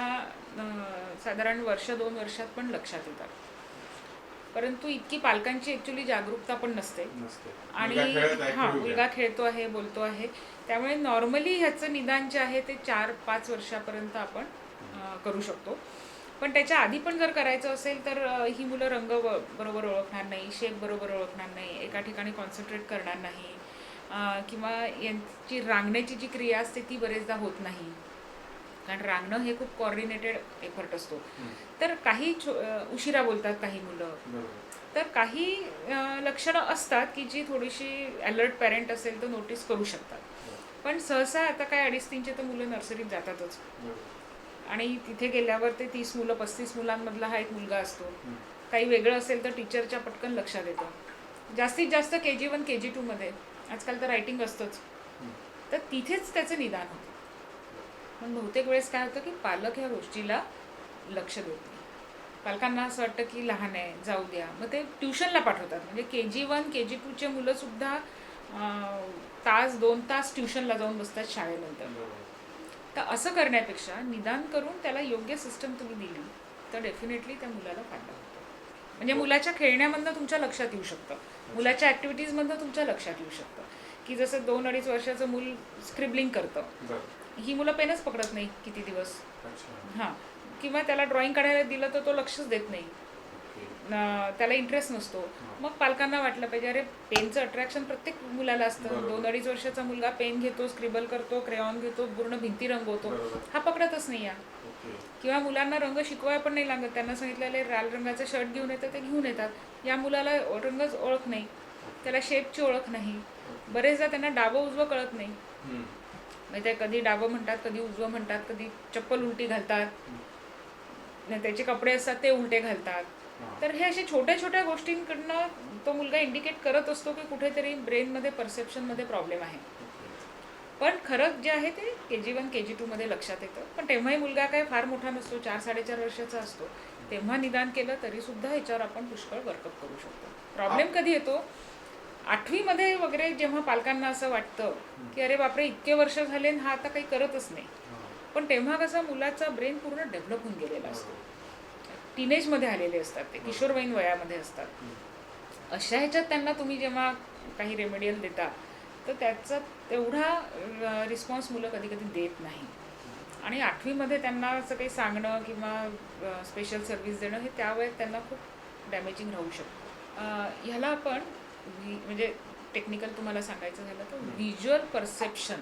साधारण वर्ष 2 वर्षात पण लक्षात येतात, परंतु इतकी पालकांची ॲक्च्युली जागरूकता पण नसते. नसते. आणि मुलगा खेळत आहे, हां, खेळू द्या. मुलगा खेळतो आहे, बोलतो आहे, त्यामुळे नॉर्मली ह्याचं निदान जे आहे ते 4-5 वर्षापर्यंत आपण करू शकतो. पण त्याच्या आधी पण जर करायचं असेल तर ही मुलं रंग बरोबर ओळखणार नाही, शेप बरोबर ओळखणार नाही, एका ठिकाणी कॉन्सन्ट्रेट करणार नाही, किंवा यांची रांगण्याची जी क्रिया असते ती बरेचदा होत नाही, कारण रांगणं हे खूप कोऑर्डिनेटेड एफर्ट असतो. तर काही उशिरा बोलतात काही मुलं. बरोबर. तर काही लक्षणं असतात की जी थोडीशी अलर्ट पॅरेंट असेल तर नोटीस करू शकतात. पण सहसा आता काय 2.5-3चे तर मुलं नर्सरीत जातातच, बरोबर. आणि तिथे गेल्यावर ते 30 मुलं 35 मुलांमधला हा एक मुलगा असतो. काही वेगळं असेल तर टीचरच्या पटकन लक्षात येतं. जास्तीत जास्त KG1 KG2 मध्ये आजकाल तर रायटिंग असतंच, तर तिथेच त्याचं निदान होतं. पण बहुतेक वेळेस काय होतं की पालक ह्या गोष्टीला लक्ष देत नाही. पालकांना असं वाटतं की लहान आहे, जाऊ द्या, मग ते ट्युशनला पाठवतात. म्हणजे KG1 KG2चे मुलंसुद्धा तास 2 तास ट्युशनला जाऊन बसतात शाळेनंतर. बरोबर. तर असं करण्यापेक्षा निदान करून त्याला योग्य सिस्टम तुम्ही दिली तर डेफिनेटली त्या मुलाला फायदा होतो. म्हणजे मुलाच्या खेळण्यामधनं तुमच्या लक्षात येऊ शकतं, मुलाच्या ॲक्टिव्हिटीजमधनं तुमच्या लक्षात येऊ शकतं की जसं 2-2.5 वर्षाचं मूल स्क्रिबलिंग करतं, बरं. ही मुलं पेनच पकडत नाही किती दिवस. अच्छा. हां, किंवा त्याला ड्रॉइंग काढायला दिलं तर तो लक्षच देत नाही, ओके. त्याला इंटरेस्ट नसतो. मग पालकांना वाटलं पाहिजे, अरे पेनचं अट्रॅक्शन प्रत्येक मुलाला असतं. बरोबर. 2-2.5 वर्षाचा मुलगा पेन घेतो, स्क्रिबल करतो, क्रेयॉन घेतो, पूर्ण भिंती रंगवतो, बरोबर. हा पकडतच नाही या. ओके. किंवा मुलांना रंग शिकवाय पण नाही लागत, त्यांना सांगितलेले लाल रंगाचा शर्ट घेऊन येतं ते घेऊन येतात. या मुलाला रंगच ओळख नाही, त्याला शेपची ओळख नाही, बरेचदा त्यांना डावं उजवं कळत नाही. म्हणजे ते कधी डावं म्हणतात, कधी उजवं म्हणतात, कधी चप्पल उलटी घालतात, त्याचे कपडे असतात ते उलटे घालतात. तर हे अशा छोट्या छोट्या गोष्टींकडनं तो मुलगा इंडिकेट करत असतो की कुठेतरी ब्रेनमध्ये परसेप्शनमध्ये प्रॉब्लेम आहे. पण खरंच जे आहे ते KG1 KG2 मध्ये लक्षात येतं. पण तेव्हाही मुलगा काय फार मोठा नसतो, 4-4.5 वर्षाचा असतो, तेव्हा निदान केलं तरी सुद्धा ह्याच्यावर आपण पुष्कळ वर्कअप करू शकतो. प्रॉब्लेम कधी येतो 8वी मध्ये वगैरे, जेव्हा पालकांना असं वाटतं की अरे बापरे इतके वर्ष झाले हा आता काही करतच नाही. पण तेव्हा कसं मुलाचा ब्रेन पूर्ण डेव्हलप होऊन गेलेला असतो, टीनेजमध्ये आलेले असतात, ते किशोरवयीन वयामध्ये असतात. अशा ह्याच्यात त्यांना तुम्ही जेव्हा काही रेमेडियल देता तर त्याचा तेवढा रिस्पॉन्स मुलं कधी कधी देत नाही. आणि 8वीमध्ये त्यांना असं काही सांगणं किंवा स्पेशल सर्व्हिस देणं हे त्यावेळेत त्यांना खूप डॅमेजिंग राहू शकतं. ह्याला आपण म्हणजे टेक्निकल तुम्हाला सांगायचं झालं तर व्हिज्युअल परसेप्शन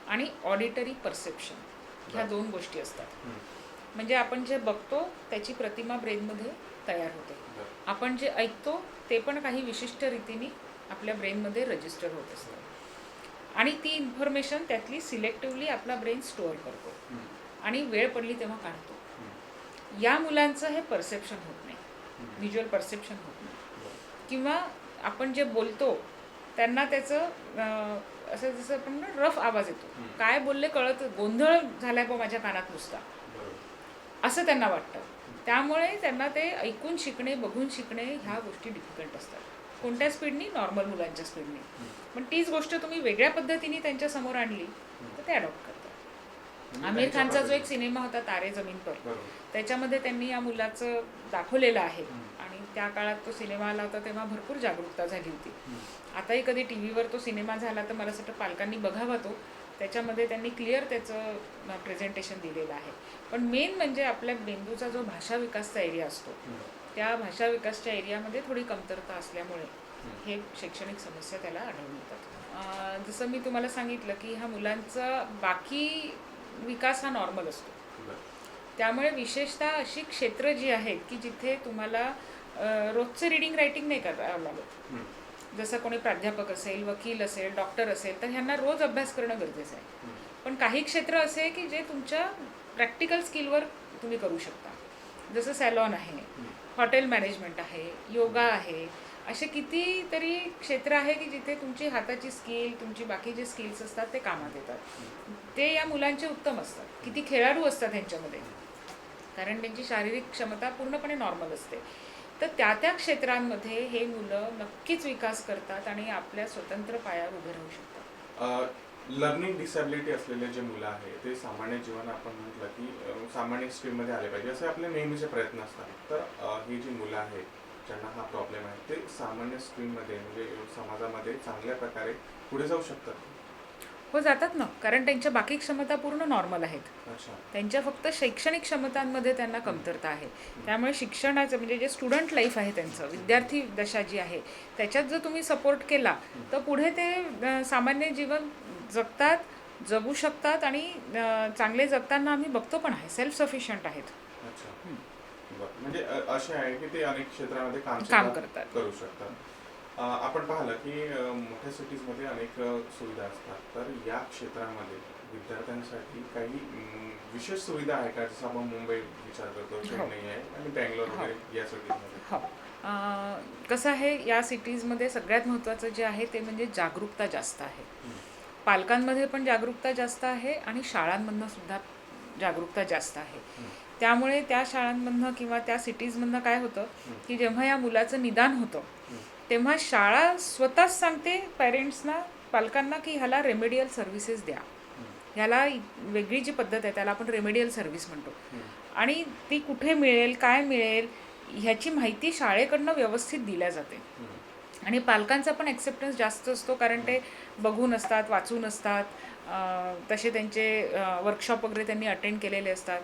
आणि ऑडिटरी परसेप्शन ह्या 2 गोष्टी असतात. म्हणजे आपण जे बघतो त्याची प्रतिमा ब्रेनमध्ये तयार होते, आपण जे ऐकतो ते पण काही विशिष्ट रीतीने आपल्या ब्रेनमध्ये रजिस्टर होत असतं, आणि ती इन्फॉर्मेशन त्यातली सिलेक्टिव्हली आपला ब्रेन स्टोअर करतो आणि वेळ पडली तेव्हा काढतो. या मुलांचं हे परसेप्शन होत नाही, व्हिज्युअल परसेप्शन होत नाही. किंवा आपण जे बोलतो त्यांना त्याचं असं जसं आपण रफ आवाज येतो, काय बोलले कळत, गोंधळ झालाय बा माझ्या कानात नुसता, असं त्यांना वाटतं. त्यामुळे त्यांना ते ऐकून शिकणे, बघून शिकणे ह्या गोष्टी डिफिकल्ट असतात. कोणत्या स्पीडनी? नॉर्मल मुलांच्या स्पीडनी. पण तीच गोष्ट तुम्ही वेगळ्या पद्धतीने त्यांच्या समोर आणली तर ते अडॉप्ट करतात. आमिर खानचा जो एक सिनेमा होता तारे जमीन पर, त्याच्यामध्ये त्यांनी या मुलाचं दाखवलेलं आहे, आणि त्या काळात तो सिनेमा आला होता तेव्हा भरपूर जागरूकता झाली होती. आताही कधी TV वर तो सिनेमा झाला तर मला असं वाटतं पालकांनी बघावा तो, त्याच्यामध्ये त्यांनी क्लिअर त्याचं प्रेझेंटेशन दिलेलं आहे. पण मेन म्हणजे आपल्या मेंदूचा जो भाषा विकासचा एरिया असतो, त्या भाषा विकासच्या एरियामध्ये थोडी कमतरता असल्यामुळे हे शैक्षणिक समस्या त्याला आढळून येतात. जसं मी तुम्हाला सांगितलं की ह्या मुलांचा बाकी विकास हा नॉर्मल असतो, त्यामुळे विशेषतः अशी क्षेत्र जी आहेत की जिथे तुम्हाला रोजचं रीडिंग रायटिंग नाही करावं लागत, जसं कोणी प्राध्यापक असेल, वकील असेल, डॉक्टर असेल, तर ह्यांना रोज अभ्यास करणं गरजेचं आहे. पण काही क्षेत्र असे आहे की जे तुमच्या प्रॅक्टिकल स्किलवर तुम्ही करू शकता, जसं सॅलॉन आहे, हॉटेल मॅनेजमेंट आहे, योगा आहे, असे कितीतरी क्षेत्र आहे की जिथे तुमची हाताची स्किल, तुमची बाकीचे स्किल्स असतात ते कामात येतात. ते या मुलांचे उत्तम असतात. किती खेळाडू असतात ह्यांच्यामध्ये, कारण त्यांची शारीरिक क्षमता पूर्णपणे नॉर्मल असते. तर त्या क्षेत्रांमध्ये हे मुलं नक्कीच विकास करतात आणि आपल्या स्वतंत्र पायावर उभे राहू शकतात. लर्निंग डिसॅबिलिटी असलेले जे मुलं आहे ते सामान्य जीवन आपण म्हटलं की सामान्य स्ट्रीममध्ये आले पाहिजे असे आपले नेहमीचे प्रयत्न असतात. तर ही जी मुलं आहेत ज्यांना हा प्रॉब्लेम आहे ते सामान्य स्ट्रीममध्ये म्हणजे समाजामध्ये चांगल्या प्रकारे पुढे जाऊ शकतात. हो, जातात ना, कारण त्यांच्या बाकी क्षमता पूर्ण नॉर्मल आहेत. अच्छा. त्यांच्या फक्त शैक्षणिक क्षमतांमध्ये त्यांना कमतरता आहे. त्यामुळे शिक्षणाचं म्हणजे जे स्टुडंट लाईफ आहे त्यांचं, विद्यार्थी दशा जी आहे त्याच्यात जर तुम्ही सपोर्ट केला तर पुढे ते सामान्य जीवन जगतात, जगू शकतात आणि चांगले जगताना आम्ही बघतो पण आहे, सेल्फ सफिशियंट आहेत. अच्छा. बरं. म्हणजे असे आहे की ते अनेक क्षेत्रामध्ये काम काम सुद्धा करतात. करू शकतात. आपण पाहिलं की मोठ्या सिटीजमध्ये अनेक सुविधा असतात. तर या क्षेत्रामध्ये विद्यार्थ्यांसाठी काही विशेष सुविधा आहे का? जसं आपण मुंबई विचार करतो, चेन्नई आहे आणि बँगलोर वगैरे या सिटीजमध्ये. हो, कसं आहे, या सिटीजमध्ये सगळ्यात महत्त्वाचं जे आहे ते म्हणजे जागरूकता जास्त आहे. पालकांमध्ये पण जागरूकता जास्त आहे आणि शाळांमधनं सुद्धा जागरूकता जास्त आहे. त्यामुळे त्या शाळांमधनं किंवा त्या सिटीजमधनं काय होतं की जेव्हा या मुलाचं निदान होतं तेव्हा शाळा स्वतःच सांगते पॅरेंट्सना, पालकांना, की ह्याला रेमेडियल सर्व्हिसेस द्या. ह्याला वेगळी जी पद्धत आहे त्याला आपण रेमेडियल सर्व्हिस म्हणतो. आणि ती कुठे मिळेल, काय मिळेल ह्याची माहिती शाळेकडनं व्यवस्थित दिल्या जाते. आणि पालकांचा पण ॲक्सेप्टन्स जास्त असतो, कारण ते बघून असतात, वाचून असतात, तसे त्यांचे वर्कशॉप वगैरे त्यांनी अटेंड केलेले असतात.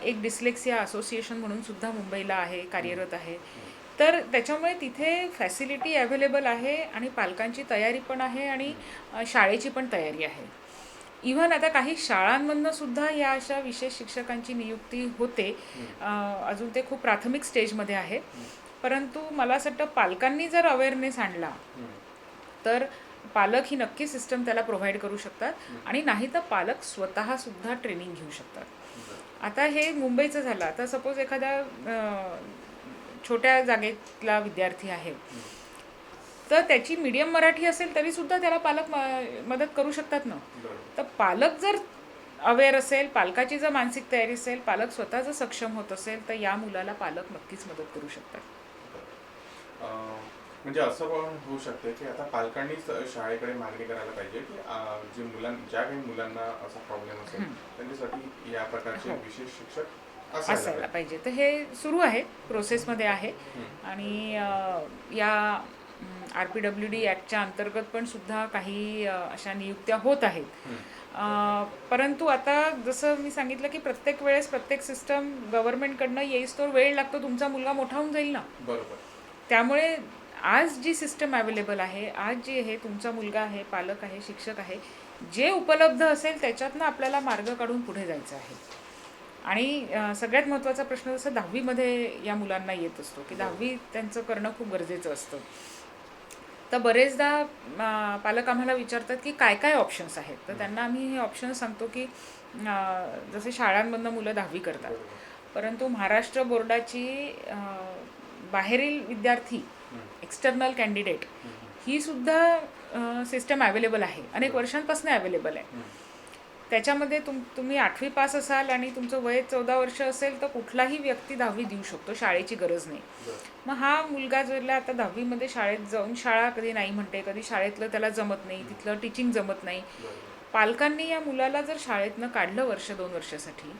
एक डिस्लेक्सिया असोसिएशन म्हणून सुद्धा मुंबईला आहे, कार्यरत आहे. तर त्याच्यामुळे तिथे फॅसिलिटी अवेलेबल आहे आणि पालकांची तयारी पण आहे आणि शाळेची पण तयारी आहे. इव्हन आता काही शाळांमधनं सुद्धा या अशा विशेष शिक्षकांची नियुक्ती होते. अजून ते खूप प्राथमिक स्टेजमध्ये आहे. परंतु मला असं वाटतं पालकांनी जर अवेअरनेस आणला तर पालक ही नक्की सिस्टम त्याला प्रोव्हाइड करू शकतात आणि नाही तर पालक स्वतःसुद्धा ट्रेनिंग घेऊ शकतात. आता हे मुंबईचं झालं. आता सपोज एखाद्या छोट्या जागेतला विद्यार्थी आहे तर त्याची मीडियम मराठी असेल तरीसुद्धा त्याला पालक मदत करू शकतात ना. तर पालक जर अवेअर असेल, पालकाची जर मानसिक तयारी असेल, पालक स्वतः जर सक्षम होत असेल तर या मुलाला पालक नक्कीच मदत करू शकतात. म्हणजे असं पण होऊ शकते की आता पालकांनी शाळेकडे मागणी करायला पाहिजे की ज्या काही मुलांना असा प्रॉब्लेम असेल त्यांच्यासाठी या प्रकारचे विशेष शिक्षक असायला पाहिजे. तर हे सुरू आहे, प्रोसेसमध्ये आहे. आणि या RPWD ॲक्टच्या अंतर्गत पण सुद्धा काही अशा नियुक्त्या होत आहेत. परंतु आता जसं मी सांगितलं की प्रत्येक वेळेस प्रत्येक सिस्टम गव्हर्नमेंटकडनं येईस्तोवर वेळ लागतो. तुमचा मुलगा मोठा होऊन जाईल ना. बरोबर. त्यामुळे आज जी सिस्टम अवेलेबल आहे, आज जी आहे, तुमचा मुलगा आहे, पालक आहे, शिक्षक आहे, जे उपलब्ध असेल त्याच्यातनं आपल्याला मार्ग काढून पुढे जायचं आहे. आणि सगळ्यात महत्त्वाचा प्रश्न जसं 10वीमध्ये या मुलांना येत असतो की 10वी त्यांचं करणं खूप गरजेचं असतं. तर बरेचदा पालक आम्हाला विचारतात की काय काय ऑप्शन्स आहेत. तर त्यांना आम्ही हे ऑप्शन्स सांगतो की जसे शाळांमधनं मुलं 10वी करतात, परंतु महाराष्ट्र बोर्डाची बाहेरील विद्यार्थी, एक्सटर्नल कॅन्डिडेट, ही सुद्धा सिस्टम अवेलेबल आहे, अनेक वर्षांपासून अवेलेबल आहे. त्याच्यामध्ये तुम्ही 8वी पास असाल आणि तुमचं वय 14 वर्ष असेल तर कुठलाही व्यक्ती 10वी देऊ शकतो, शाळेची गरज नाही. मग हा मुलगा जर आता 10वीमध्ये शाळेत जाऊन शाळा कधी नाही म्हणते, कधी शाळेतलं त्याला जमत नाही, तिथलं टीचिंग जमत नाही. पालकांनी या मुलाला जर शाळेतनं काढलं वर्ष 2 वर्षासाठी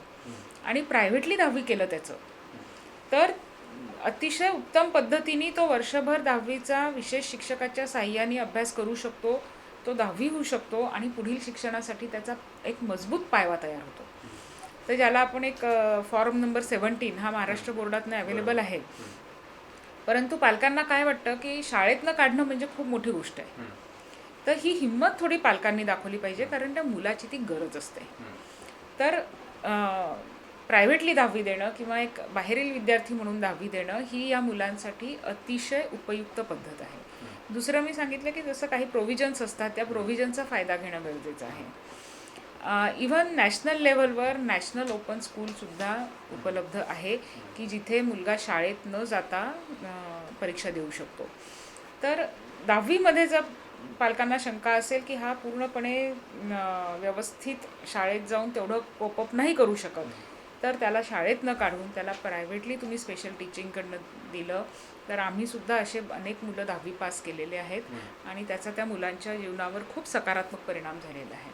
आणि प्रायव्हेटली 10वी केलं त्याचं, तर अतिशय उत्तम पद्धतीने तो वर्षभर 10वीचा विशेष शिक्षकाच्या साहाय्याने अभ्यास करू शकतो, तो 10वी होऊ शकतो आणि पुढील शिक्षणासाठी त्याचा एक मजबूत पायवा तयार होतो. तर ज्याला आपण एक फॉर्म नंबर 17 हा महाराष्ट्र बोर्डातनं अवेलेबल आहे. परंतु पालकांना काय वाटतं की शाळेतनं काढणं म्हणजे खूप मोठी गोष्ट आहे. तर ही हिंमत थोडी पालकांनी दाखवली पाहिजे, कारण त्या मुलाची ती गरज असते. तर प्रायव्हेटली 10वी देणं किंवा एक बाहेरील विद्यार्थी म्हणून 10वी देणं ही या मुलांसाठी अतिशय उपयुक्त पद्धत आहे. दुसरं मी सांगितलं की जसं काही प्रोव्हिजन्स असतात त्या प्रोव्हिजनचा फायदा घेणं गरजेचं आहे. इव्हन नॅशनल लेवलवर नॅशनल ओपन स्कूलसुद्धा उपलब्ध आहे की जिथे मुलगा शाळेत न जाता परीक्षा देऊ शकतो. तर 10वीमध्ये जर पालकांना शंका असेल की हा पूर्णपणे व्यवस्थित शाळेत जाऊन तेवढं कोपअप नाही करू शकत, तर त्याला शाळेत न काढून त्याला प्रायव्हेटली तुम्ही स्पेशल टीचिंगकडनं दिलं, तर आम्हीसुद्धा असे अनेक मुलं 10वी पास केलेले आहेत आणि त्याचा त्या मुलांच्या जीवनावर खूप सकारात्मक परिणाम झालेला आहे.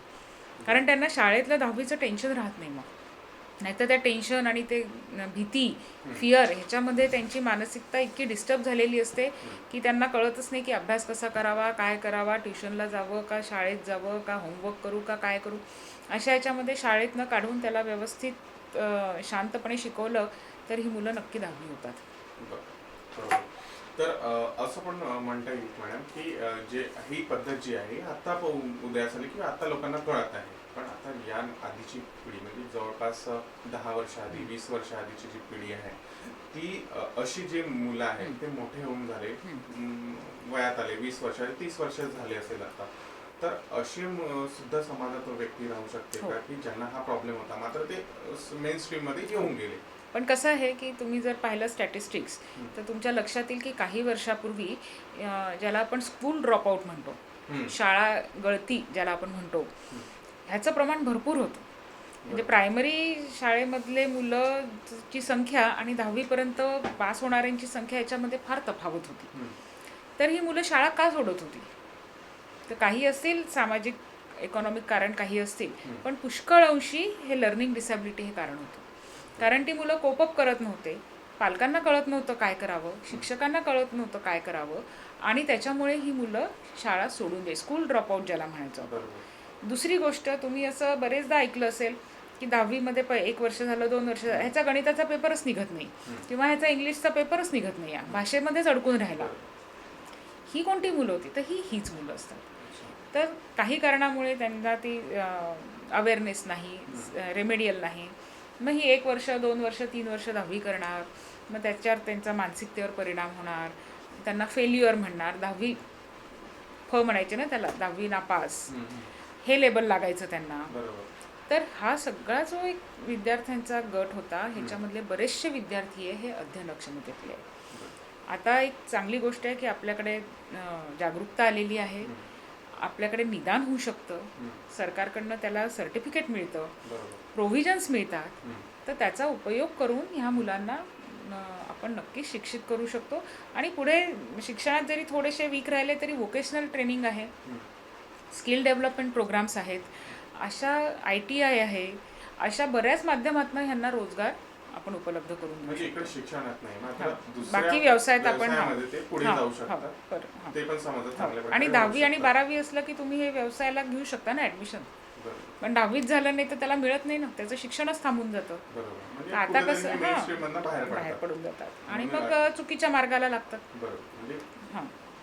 कारण त्यांना शाळेतलं 10वीचं टेन्शन राहत नाही मग. नाहीतर त्या टेन्शन आणि ते भीती, फिअर ह्याच्यामध्ये त्यांची मानसिकता इतकी डिस्टर्ब झालेली असते की त्यांना कळतच नाही की अभ्यास कसा करावा, काय करावा, ट्युशनला जावं का शाळेत जावं का होमवर्क करू का काय करू. अशा ह्याच्यामध्ये शाळेतनं काढून त्याला व्यवस्थित शांतपणे शिकवलं तर ही मुलं नक्की 10वी होतात. बरोबर. तर असं पण म्हणता येईल मॅडम की जे ही पद्धत जी आहे आता उदयास आली किंवा आता लोकांना कळत आहे, पण आता या आधीची पिढी म्हणजे जवळपास 10 वर्ष आधी 20 वर्ष आधीची जी पिढी आहे ती अशी जी मुलं आहेत ते मोठे होऊन झाले, वयात आले 20 वर्ष 30 वर्ष झाले असेल आता, तर अशी सुद्धा समाजात व्यक्ती राहू शकते का की ज्यांना हा प्रॉब्लेम होता मात्र ते मेन स्ट्रीम मध्ये येऊन गेले. पण कसं आहे की तुम्ही जर पाहिलं स्टॅटिस्टिक्स तर तुमच्या लक्षात येईल की काही वर्षापूर्वी ज्याला आपण स्कूल ड्रॉपआउट म्हणतो, शाळा गळती ज्याला आपण म्हणतो, ह्याचं प्रमाण भरपूर होतं. म्हणजे प्रायमरी शाळेमधले मुलंची संख्या आणि 10वीपर्यंत पास होणाऱ्यांची संख्या याच्यामध्ये फार तफावत होती. तर ही मुलं शाळा का सोडत होती? तर काही असतील सामाजिक इकॉनॉमिक कारण, काही असतील, पण पुष्कळ अंशी हे लर्निंग डिसॅबिलिटी हे कारण होतं. कारण ती मुलं कोपअप करत नव्हते, पालकांना कळत नव्हतं काय करावं, शिक्षकांना कळत नव्हतं काय करावं आणि त्याच्यामुळे ही मुलं शाळा सोडून दे, स्कूल ड्रॉपआउट ज्याला म्हणायचं. दुसरी गोष्ट, तुम्ही असं बरेचदा ऐकलं असेल की 10वीमध्ये 1 वर्ष झालं 2 वर्ष झालं ह्याचा गणिताचा पेपरच निघत नाही किंवा ह्याचा इंग्लिशचा पेपरच निघत नाही, या भाषेमध्येच अडकून राहिला. ही कोणती मुलं होती? तर हीच मुलं असतात. तर काही कारणामुळे त्यांना ती अवेअरनेस नाही, रेमेडियल नाही, मग ही 1 वर्ष 2 वर्ष 3 वर्ष 10वी करणार, मग त्याच्यावर त्यांचा मानसिकतेवर परिणाम होणार, त्यांना फेल्युअर म्हणणार, 10वी म्हणायचे ना त्याला, 10वी नापास हे लेबल लागायचं त्यांना. तर हा सगळा जो एक विद्यार्थ्यांचा गट होता ह्याच्यामधले बरेचसे विद्यार्थी हे अध्ययनक्षमतेतले आहे. आता एक चांगली गोष्ट आहे की आपल्याकडे जागरूकता आलेली आहे, आपल्याकडे निदान होऊ शकतं, सरकारकडनं त्याला सर्टिफिकेट मिळतं, प्रोव्हिजन्स मिळतात, तर त्याचा उपयोग करून ह्या मुलांना आपण नक्कीच शिक्षित करू शकतो. आणि पुढे शिक्षणात जरी थोडेसे वीक राहिले तरी वोकेशनल ट्रेनिंग आहे, स्किल डेव्हलपमेंट प्रोग्राम्स आहेत, अशा ITI आहे, अशा बऱ्याच माध्यमातून ह्यांना रोजगार आपण उपलब्ध करून देऊ शकतो. शिक्षणात नाही, बाकी व्यवसायात आपण आणि 10वी आणि 12वी असलं की तुम्ही हे व्यवसायाला घेऊ शकता ना ऍडमिशन, पण 10वीत झालं नाही तर त्याला मिळत नाही ना, त्याचं शिक्षणच थांबून जातं. आता कसं बाहेर पडून जातात आणि मग चुकीच्या मार्गाला लागतात.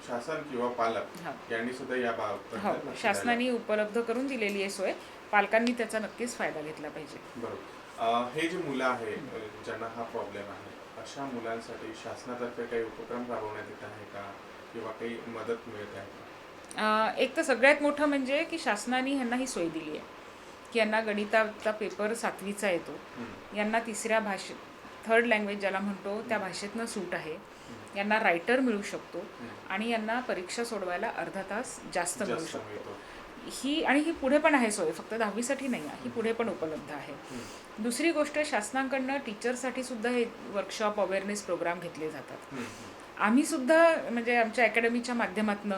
शासन किंवा पालक यांनी सुद्धा या बाबतीत शासनाने उपलब्ध करून दिलेली आहे सोय, पालकांनी त्याचा नक्कीच फायदा घेतला पाहिजे. बरोबर. हे जे मुलं आहे ज्यांना हा प्रॉब्लेम आहे, अशा मुलांसाठी शासनातर्फे काही उपक्रम राबवण्यात येत आहे का किंवा काही मदत मिळत आहे का? एक तर सगळ्यात मोठं म्हणजे की शासनाने ह्यांना ही सोय दिली आहे की यांना गणिताचा पेपर 7वीचा येतो, यांना तिसऱ्या भाषेत, थर्ड लँग्वेज ज्याला म्हणतो त्या भाषेतनं सूट आहे, यांना रायटर मिळू शकतो आणि यांना परीक्षा सोडवायला अर्धा तास जास्त मिळू शकतो. ही पुढे पण आहे सोय, फक्त 10वीसाठी नाही आहे, ही पुढे पण उपलब्ध आहे. दुसरी गोष्ट, शासनाकडनं टीचरसाठी सुद्धा हे वर्कशॉप, अवेअरनेस प्रोग्राम घेतले जातात. आम्ही सुद्धा म्हणजे आमच्या अकॅडमीच्या माध्यमातून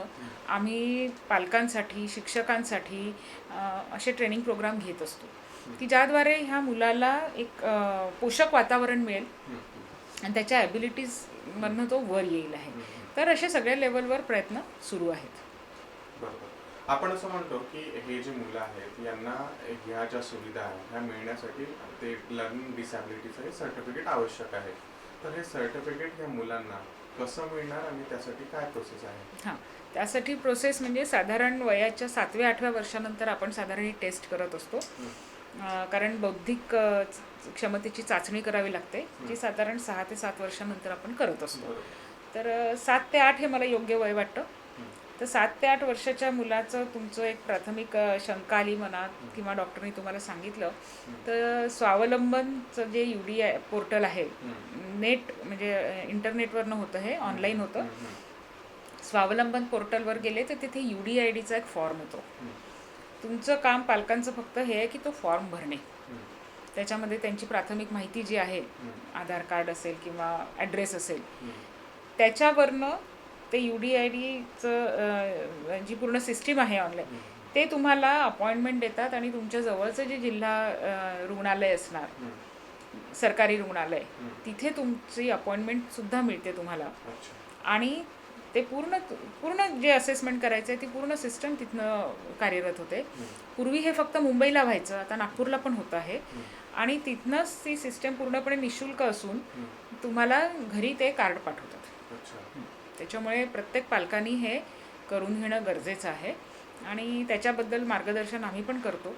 आम्ही पालकांसाठी, शिक्षकांसाठी असे ट्रेनिंग प्रोग्राम घेत असतो की ज्याद्वारे ह्या मुलाला एक पोषक वातावरण मिळेल आणि त्याच्या ॲबिलिटीज मधनं तो वर येईल आहे. तर असे सगळ्या लेवलवर प्रयत्न सुरू आहेत. बरोबर. आपण असं म्हणतो की हे जे मुलं आहेत यांना ह्या ज्या सुविधा आहेत ह्या मिळण्यासाठी ते लर्निंग डिसॅबिलिटीचं हे सर्टिफिकेट आवश्यक आहे, तर हे सर्टिफिकेट या मुलांना कसं मिळणार आणि त्यासाठी काय प्रोसेस आहे? त्यासाठी प्रोसेस म्हणजे साधारण वयाच्या 7व्या-8व्या वर्षानंतर आपण साधारण ही टेस्ट करत असतो, कारण बौद्धिक क्षमतेची चाचणी करावी लागते, जी साधारण 6 ते 7 वर्षानंतर आपण करत असतो. तर 7 ते 8 हे मला योग्य वय वाटतं. तर 7 ते 8 वर्षाच्या मुलाचं तुमचं एक प्राथमिक शंका आली मनात किंवा डॉक्टरनी तुम्हाला सांगितलं, तर स्वावलंबनचं जे UDI पोर्टल आहे, नेट म्हणजे इंटरनेटवरनं होतं, हे ऑनलाईन होतं. स्वावलंबन पोर्टलवर गेले तर तिथे UDIDचा एक फॉर्म येतो. तुमचं काम पालकांचं फक्त हे आहे की तो फॉर्म भरणे. त्याच्यामध्ये त्यांची प्राथमिक माहिती जी आहे, आधार कार्ड असेल किंवा ॲड्रेस असेल, त्याच्यावरनं ते UDIDचं जी पूर्ण सिस्टीम आहे ऑनलाईन, ते तुम्हाला अपॉइंटमेंट देतात आणि तुमच्या जवळचं जे जिल्हा रुग्णालय असणार, सरकारी रुग्णालय, तिथे तुमची अपॉइंटमेंटसुद्धा मिळते तुम्हाला. आणि ते पूर्ण जे असेसमेंट करायचं आहे ती पूर्ण सिस्टम तिथनं कार्यरत होते. पूर्वी हे फक्त मुंबईला व्हायचं, आता नागपूरला पण होतं आहे. आणि तिथनंच ती सिस्टम पूर्णपणे निःशुल्क असून तुम्हाला घरी ते कार्ड पाठवतात. त्याच्यामुळे प्रत्येक पालकांनी हे करून घेणं गरजेचं आहे आणि त्याच्याबद्दल मार्गदर्शन आम्ही पण करतो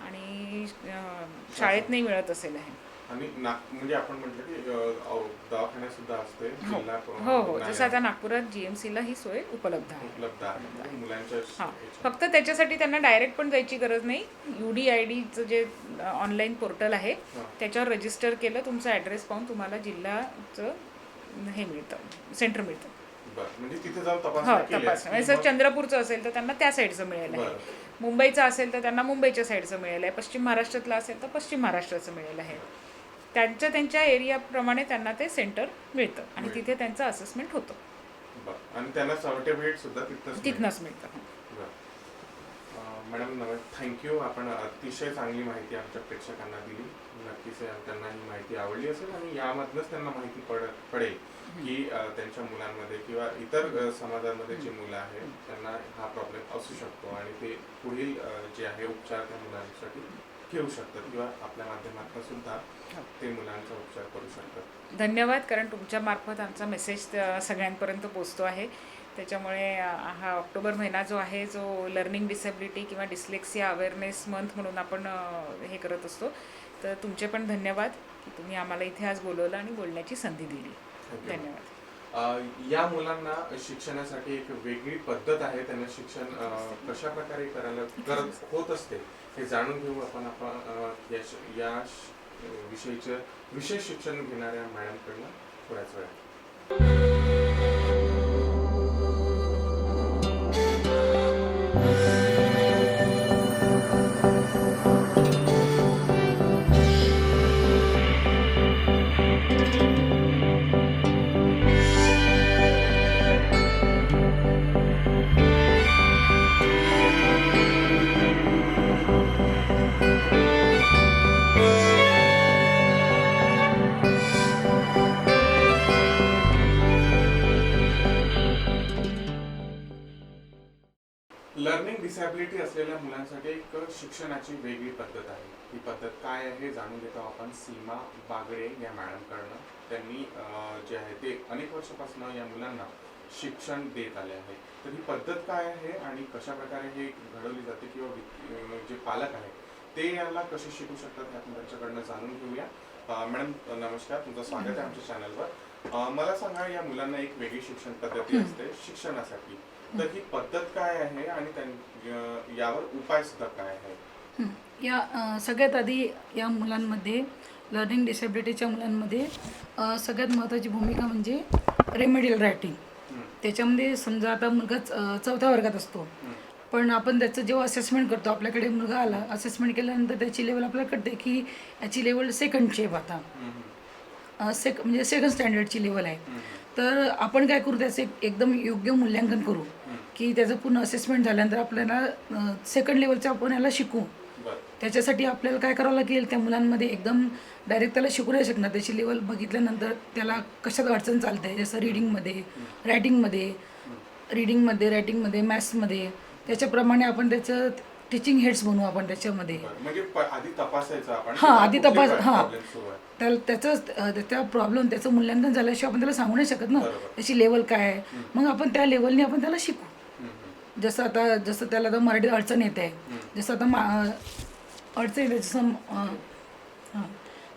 आणि शाळेत नाही मिळत असेल हे. आणि म्हणजे आपण म्हटलं की दवाखान्यात सुद्धा असते. हो, जसं आता नागपुरात GMCला ही सोय उपलब्ध आहे मुलांच्या. हां, फक्त त्याच्यासाठी त्यांना डायरेक्ट पण जायची गरज नाही. UDIDचं जे ऑनलाईन पोर्टल आहे त्याच्यावर रजिस्टर केलं, तुमचा ॲड्रेस पाहून तुम्हाला जिल्ह्याचं हे मिळतं, सेंटर मिळतं. म्हणजे तिथे जाऊन तपास. जर चंद्रपूरचं असेल तर त्यांना त्या साईडचं मिळेल आहे, मुंबईचं असेल तर त्यांना मुंबईच्या साईडचं मिळेल आहे, पश्चिम महाराष्ट्रातलं असेल तर पश्चिम महाराष्ट्राचं मिळेल आहे. त्यांच्या एरियाप्रमाणे त्यांना ते सेंटर मिळतं आणि तिथे त्यांचं असेसमेंट होतं. आणि त्यांना सर्टिफिकेट सुद्धा तिथनंच मिळतं. Madam thank you. आपण अतिशय चांगली माहिती आमच्या प्रेक्षकांना दिली. नक्कीच त्यांना ही माहिती आवडली असेल आणि यामधनंच त्यांना माहिती पडेल की त्यांच्या मुलांमध्ये किंवा इतर समाजामध्ये जे मुलं आहेत त्यांना हा प्रॉब्लेम असू शकतो आणि ते पुढील जे आहे उपचार त्या मुलांसाठी घेऊ शकतात किंवा आपल्या माध्यमातून सुद्धा ते मुलांचा उपचार करू शकतात. धन्यवाद, कारण तुमच्या मार्फत आमचा मेसेज सगळ्यांपर्यंत पोचतो आहे. त्याच्यामुळे हा ऑक्टोबर महिना जो आहे, जो लर्निंग डिसेबिलिटी किंवा डिस्लेक्सिया अवेअरनेस मंथ म्हणून आपण हे करत असतो. तर तुमचे पण धन्यवाद की तुम्ही आम्हाला इथे आज बोलवलं आणि बोलण्याची संधी दिली. धन्यवाद. या मुलांना शिक्षणासाठी एक वेगळी पद्धत आहे. त्यांना शिक्षण कशा प्रकारे करत होत असते हे जाणून घेऊ आपण या विषयीचं विशेष शिक्षण घेणाऱ्या मॅडमकडनं थोड्याच वेळात. लर्निंग डिसॅबिलिटी असलेल्या मुलांसाठी एक शिक्षणाची वेगळी पद्धत आहे. ही पद्धत काय आहे जाणून घेतो आपण सीमा बागडे या मॅडमकडनं. त्यांनी जे आहे ते अनेक वर्षापासून या मुलांना शिक्षण देत आले आहे. तर ही पद्धत काय आहे आणि कशा प्रकारे हे घडवली जाते किंवा जे पालक आहेत ते याला कसे शिकू शकतात हे आपण त्यांच्याकडनं जाणून घेऊया. मॅडम नमस्कार, तुमचं स्वागत आहे आमच्या चॅनलवर. मला सांगा, या मुलांना एक वेगळी शिक्षण पद्धती असते शिक्षणासाठी, तर ही पद्धत काय आहे आणि यावर उपाय सुद्धा काय आहे? या सगळ्यात आधी या मुलांमध्ये, लर्निंग डिसेबिलिटीच्या मुलांमध्ये सगळ्यात महत्त्वाची भूमिका म्हणजे रेमेडियल रायटिंग. त्याच्यामध्ये समजा आता मुलगा 4थ्या वर्गात असतो, पण आपण त्याचं जेव्हा असेसमेंट करतो, आपल्याकडे मुलगा आला, असेसमेंट केल्यानंतर त्याची लेवल आपल्याला कळते की याची लेवल सेकंडची आहे, आता म्हणजे सेकंड स्टँडर्डची लेवल आहे. तर आपण काय करू, त्याचं एकदम योग्य मूल्यांकन करू की त्याचं पूर्ण असेसमेंट झाल्यानंतर आपल्याला सेकंड लेवलचं आपण याला शिकू. त्याच्यासाठी आपल्याला काय करावं लागेल, त्या मुलांमध्ये एकदम डायरेक्ट त्याला शिकू नाही शकणार. त्याची लेवल बघितल्यानंतर त्याला कशात अडचण चालते, जसं रिडिंगमध्ये, रायटिंगमध्ये, मॅथ्समध्ये, त्याच्याप्रमाणे आपण त्याचं टीचिंग हेड्स बनवू आपण त्याच्यामध्ये. म्हणजे आधी तपासायचं आपण. आधी त्याचा प्रॉब्लेम, त्याचं मूल्यांकन झाल्याशिवाय आपण त्याला सांगू नाही शकत ना त्याची लेवल काय आहे. मग आपण त्या लेवलने आपण त्याला शिकू. जसं त्याला आता मराठीत अडचण येते, जसं आता अडचण येते, जसं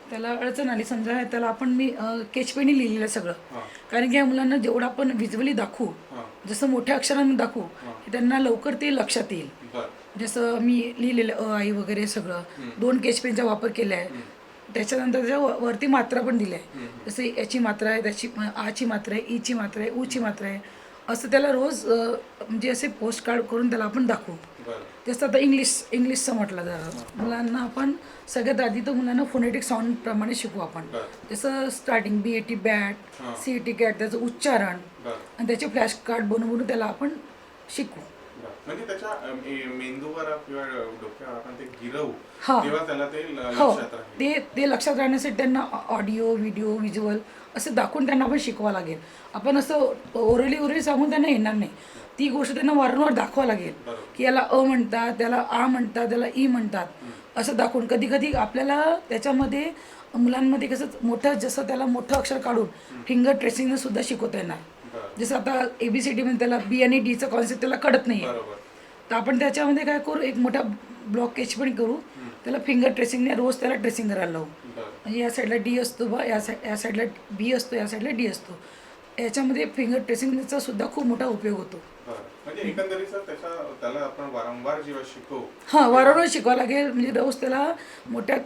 त्याला अडचण आली समजा त्याला आपण मी केचपेनी लिहिलेलं आहे सगळं. हां कारण की या मुलांना जेवढं आपण व्हिज्युअली दाखवू, हां जसं मोठ्या अक्षरांनी दाखवू की त्यांना लवकर ते लक्षात येईल. बरं जसं मी लिहिलेलं आई वगैरे सगळं 2 केचपेनचा वापर केला आहे. त्याच्यानंतर त्याच्या वरती मात्रा पण दिल्या आहे. जसं याची मात्रा आहे, त्याची आची मात्रा आहे, ईची मात्रा आहे, ऊची मात्रा आहे, असं त्याला रोज म्हणजे असे पोस्ट कार्ड करून त्याला आपण दाखवू. बरं जसं आता इंग्लिशचं म्हटलं जरा मुलांना आपण सगळ्यात आधी तर मुलांना फोनेटिक साऊंडप्रमाणे शिकू आपण. बरं जसं starting BAT bat, CET cat, त्याचं उच्चारण बरं आणि त्याचे फ्लॅश कार्ड बनवून त्याला आपण शिकू. म्हणजे त्याच्या मेंदूवर किंवा डोक्यावर आपण ते गिरवू हा. तेव्हा त्याला ते हो, लक्षात राहील. ते लक्षात राहण्यासाठी त्यांना ऑडिओ व्हिडिओ व्हिज्युअल असं दाखवून त्यांना आपण शिकवावं लागेल. आपण असं ओरली सांगून त्यांना येणार नाही. ती गोष्ट त्यांना वारंवार दाखवावं लागेल बरोबर. की याला अ म्हणतात, त्याला आ म्हणतात, त्याला ई म्हणतात, असं दाखवून. कधी कधी आपल्याला त्याच्यामध्ये मुलांमध्ये कसं जसं त्याला मोठं अक्षर काढून फिंगर ट्रेसिंगनं सुद्धा शिकवता येणार. बरं. जसं आता ABCD मध्ये त्याला B आणि Dचा कॉन्सेप्ट त्याला कळत नाही. बरोबर तर आपण त्याच्यामध्ये काय करू, एक मोठा ब्लॉक केच पण करू, त्याला फिंगर ट्रेसिंगने रोज त्याला ट्रेसिंग करायला लावू. बरं म्हणजे या साईडला D असतो बा, या साईडला B असतो, या साईडला D असतो. याच्यामध्ये फिंगर ट्रेसिंगचा सुद्धा खूप मोठा उपयोग होतो. बरं. म्हणजे एकंदरीत सर त्याला आपण वारंवार जेव्हा शिकवू हां, वारंवार शिकवावं लागेल. म्हणजे रोज त्याला मोठ्या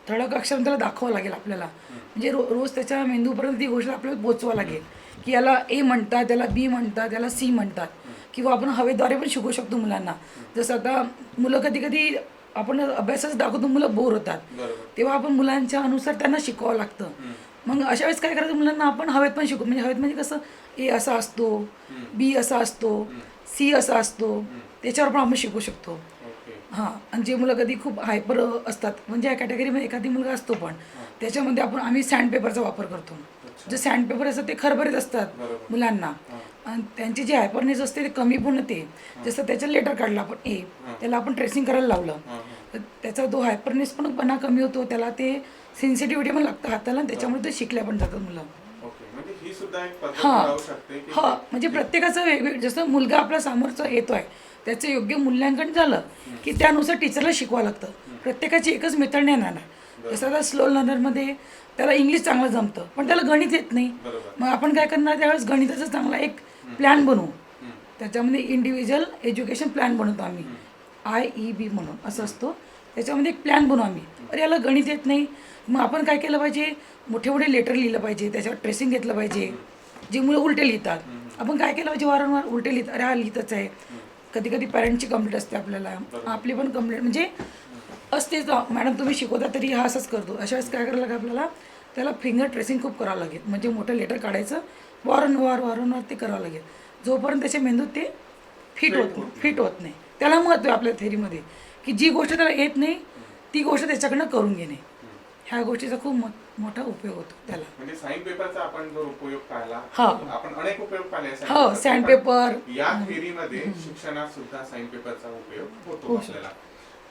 ठळक अक्षरांनी त्याला दाखवावं लागेल आपल्याला. म्हणजे रोज त्याच्या मेंदूपर्यंत ती गोष्ट आपल्याला पोचवावं लागेल की याला A म्हणतात, त्याला B म्हणतात, त्याला C म्हणतात. किंवा आपण हवेद्वारे पण शिकवू शकतो मुलांना. जसं आता मुलं कधी कधी आपण अभ्यासच दाखवतो, मुलं बोर होतात, बरोबर तेव्हा आपण मुलांच्या अनुसार त्यांना शिकवावं लागतं. मग अशा वेळेस काय करायचं, मुलांना आपण हवेत पण शिकू. म्हणजे हवेत म्हणजे कसं A असा असतो, B असा असतो, C असा असतो, त्याच्यावर पण आपण शिकू शकतो. ओके हां, आणि जे मुलं कधी खूप हायपर असतात, म्हणजे या कॅटेगरीमध्ये एखादी मुलगा असतो पण त्याच्यामध्ये आम्ही सँडपेपरचा वापर करतो. जे सँडपेपर असतात ते खरबरीत असतात बरोबर. मुलांना, आणि त्यांची जी हायपरनेस असते ते कमी पण होते. जसं त्याचं लेटर काढलं आपण A, त्याला आपण ट्रेसिंग करायला लावलं तर त्याचा तो हायपरनेस पण कमी होतो. त्याला ते सेन्सिटिव्हिटी पण लागतं हाताला, आणि त्याच्यामुळे ते शिकल्या पण जातात मुलं. ओके म्हणजे ही सुद्धा एक पद्धत हां राहू शकते की हां, म्हणजे प्रत्येकाचं वेगवेगळं. जसं मुलगा आपल्या समोरचा येतोय, त्याचं योग्य मूल्यांकन झालं की त्यानुसार टीचरला शिकवावं लागतं. प्रत्येकाची एकच मेथड नाही येणार. जसं आता स्लो लर्नरमध्ये त्याला इंग्लिश चांगलं जमतं पण त्याला गणित येत नाही. बरोबर मग आपण काय करणार, त्यावेळेस गणिताचा चांगला एक प्लॅन बनवू. त्याच्यामध्ये इंडिव्हिज्युअल एज्युकेशन प्लॅन बनवतो आम्ही, IEB म्हणून असं असतो. त्याच्यामध्ये एक प्लॅन बनवू आम्ही. अरे याला गणित येत नाही, मग आपण काय केलं पाहिजे, मोठे मोठे लेटर लिहिलं पाहिजे, त्याच्यावर ट्रेसिंग घेतलं पाहिजे. जी मुलं उलटे लिहितात, आपण काय केलं पाहिजे, वारंवार उलटे लिहित, अरे हा लिहितच आहे. कधी कधी पॅरेंटची कंप्लेंट असते आपल्याला, आपली पण कंप्लेंट म्हणजे असतेच, मॅडम तुम्ही शिकवता तरी हा असंच करतो. अशा वेळेस काय करायला लागेल आपल्याला, त्याला फिंगर ट्रेसिंग खूप करावं लागेल. म्हणजे मोठं लेटर काढायचं, वारंवार ते करावं लागेल जोपर्यंत त्याच्या मेंदूत ते फिट होत नाही. त्याला महत्त्व आहे आपल्या थेरीमध्ये की जी गोष्ट त्याला येत नाही ती गोष्ट त्याच्याकडनं करून घेणे. ह्या गोष्टीचा खूप मोठा उपयोग होतो त्याला. म्हणजे साइन पेपरचा आपण जो उपयोग पाहिला, हा. आपण अनेक उपयोग पाहिले हो, सँडपेपर. या थेरीमध्ये शिक्षणात सुद्धा साइन पेपरचा उपयोग होतो आपल्याला.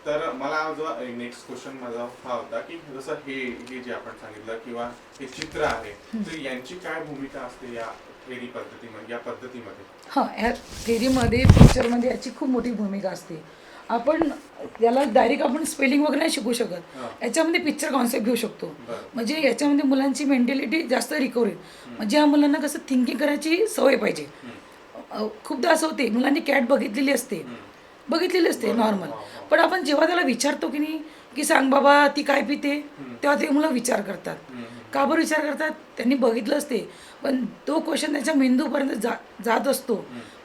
तर मला जो नेक्स्ट क्वेश्चन माझा हा होता की जसं हे जे आपण सांगितलं किंवा हे चित्र आहे, तर यांची काय भूमिका असते या थेरी पद्धतीमध्ये, या पद्धतीमध्ये? हां, ह्या थेरीमध्ये पिक्चरमध्ये याची खूप मोठी भूमिका असते. आपण याला डायरेक्ट आपण स्पेलिंग वगैरे नाही शिकू शकत, याच्यामध्ये पिक्चर कॉन्सेप्ट घेऊ शकतो. म्हणजे याच्यामध्ये मुलांची मेंटॅलिटी जास्त रिकव्हर होईल. म्हणजे ह्या मुलांना कसं थिंकिंग करायची सवय पाहिजे. खूपदा असं होते, मुलांनी कॅट बघितलेली असते नॉर्मल, पण आपण जेव्हा त्याला विचारतो की नाही की सांग बाबा ती काय पिते, तेव्हा ते मुलं विचार करतात. का बरं विचार करतात, त्यांनी बघितलं असते पण तो क्वेश्चन त्याच्या मेंदूपर्यंत जात असतो,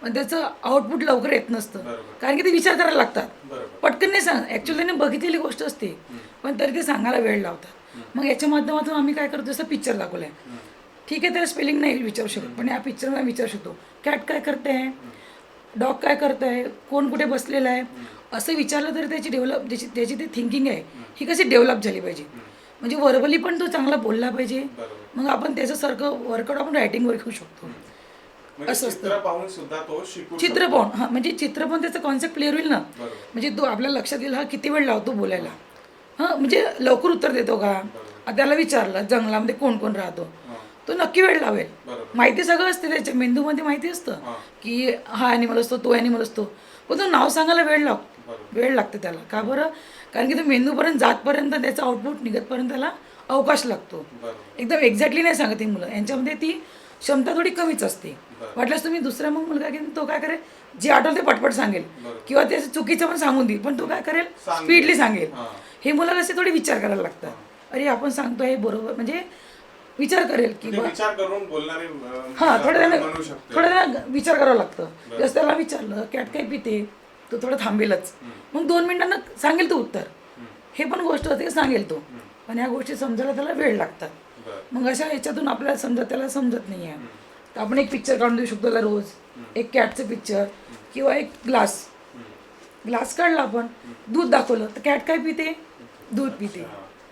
पण त्याचं आउटपुट लवकर येत नसतं. कारण की ते विचार करायला लागतात, पटकन नाही सांग. ॲक्च्युली त्यांनी बघितलेली गोष्ट असते पण तरी ते सांगायला वेळ लावतात. मग याच्या माध्यमातून आम्ही काय करतो, जसं पिक्चर दाखवलं आहे, ठीक आहे त्याला स्पेलिंग नाही विचारू शकत पण या पिक्चरमध्ये विचारू शकतो, कॅट काय करते आहे, डॉग काय करत आहे, कोण कुठे बसलेलं आहे, असं विचारलं तरी त्याची ती थिंकिंग आहे ही कशी डेव्हलप झाली पाहिजे. म्हणजे व्हर्बली पण तो चांगला बोलला पाहिजे. मग आपण त्याच्यासारखं वर्कआउट आपण रायटिंगवर घेऊ शकतो. असं असतं. चित्र पाहून, हां, म्हणजे चित्र पण त्याचा कॉन्सेप्ट क्लिअर होईल ना. म्हणजे तो आपल्या लक्षात येईल हा किती वेळ लावतो बोलायला. हां, म्हणजे लवकर उत्तर देतो का, त्याला विचारलं जंगलामध्ये कोण कोण राहतो, तो नक्की वेळ लावेल. माहिती सगळं असते त्याच्या मेंदूमध्ये, माहिती असतं की हा ॲनिमल असतो, तो ॲनिमल असतो, पण तो नाव सांगायला वेळ लागतं त्याला. का बरं, कारण की तो मेंदूपर्यंत जातपर्यंत त्याचं आउटपुट निघतपर्यंत त्याला अवकाश लागतो. बरोबर. एकदम एक्झॅक्टली नाही सांगत ही मुलं, यांच्यामध्ये ती क्षमता थोडी कमीच असते. बरं. वाटल्यास तुम्ही दुसरा मग मुलगा घेऊन तो काय करेल, जे आठवलं ते पटपट सांगेल बरोबर. किंवा त्याचं चुकीचं पण सांगून देईल, पण तो काय करेल, सांगेल. स्पीडली सांगेल. हां. हे मुलं कसे थोडी विचार करायला लागतात. अरे आपण सांगतो हे बरोबर, म्हणजे विचार करेल की म्हणजे विचार करून बोलणारे हां थोडं म्हणू त्यांना शकते. थोडं त्यांना विचार करावा लागतं. जसं त्याला विचारलं कॅट काय पिते, तो थोडं थांबेलच, मग 2 मिनिटांना सांगेल तो उत्तर. हे पण गोष्ट होते सांगेल तो, पण ह्या गोष्टी समजायला त्याला वेळ लागतात. बरं. मग अशा ह्याच्यातून आपल्याला समजा त्याला समजत नाही आहे, तर आपण एक पिक्चर काढून देऊ शकतो त्याला रोज, एक कॅटचं पिक्चर किंवा एक ग्लास काढला आपण, दूध दाखवलं तर कॅट काय पिते, दूध पिते.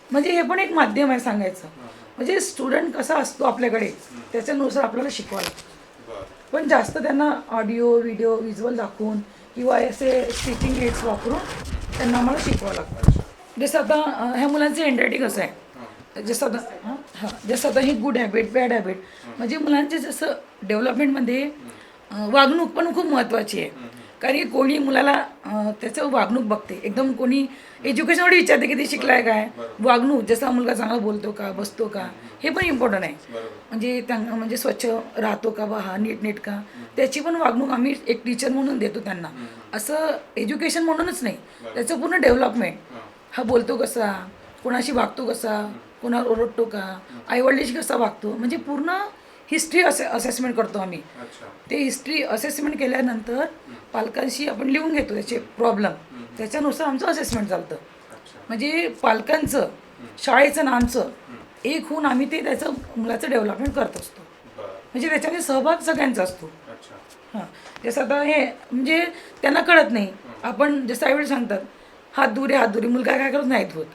म्हणजे हे पण एक माध्यम आहे सांगायचं. म्हणजे स्टुडंट कसा असतो आपल्याकडे त्याच्यानुसार आपल्याला शिकवावं लागतं. बरं. पण जास्त त्यांना ऑडिओ व्हिडिओ व्हिज्युअल दाखवून किंवा असे स्पीकिंग एड्स वापरून त्यांना आम्हाला शिकवावं लागतं. जसं आता ह्या मुलांचं हँडरायटिंग कसं आहे, जसं आता जसं आता ही गुड हॅबिट बॅड हॅबिट, म्हणजे मुलांचे जसं डेव्हलपमेंटमध्ये वागणूक पण खूप महत्त्वाची आहे. कारण की कोणी मुलाला त्याचं वागणूक बघते, एकदम कोणी एज्युकेशनवर विचारते की ते शिकलाय काय, वागणूक जसा मुलगा चांगला बोलतो का, बसतो का, हे पण इम्पॉर्टंट आहे. म्हणजे म्हणजे स्वच्छ राहतो का बा हा, नीटनेटका, त्याची पण वागणूक आम्ही एक टीचर म्हणून देतो त्यांना. असं एज्युकेशन म्हणूनच नाही, त्याचं पूर्ण डेव्हलपमेंट, हा बोलतो कसा, कोणाशी वागतो कसा, कोणावर ओरडतो का, आईवडिलांशी कसा वागतो, म्हणजे पूर्ण हिस्ट्री असेसमेंट करतो आम्ही. ते हिस्ट्री असेसमेंट केल्यानंतर पालकांशी आपण लिहून घेतो त्याचे प्रॉब्लेम, त्याच्यानुसार आमचं असेसमेंट चालतं. म्हणजे पालकांचं शाळेचं आणि आमचं एक होऊन आम्ही ते त्याचं मुलाचं डेव्हलपमेंट करत असतो. म्हणजे त्याच्यामध्ये सहभाग सगळ्यांचा असतो. हां जसं आता हे म्हणजे त्यांना कळत नाही, आपण जसं आईवडील सांगतात हात दूर आहे, हात दूर आहे, मुलगा काय करत नाहीत होत,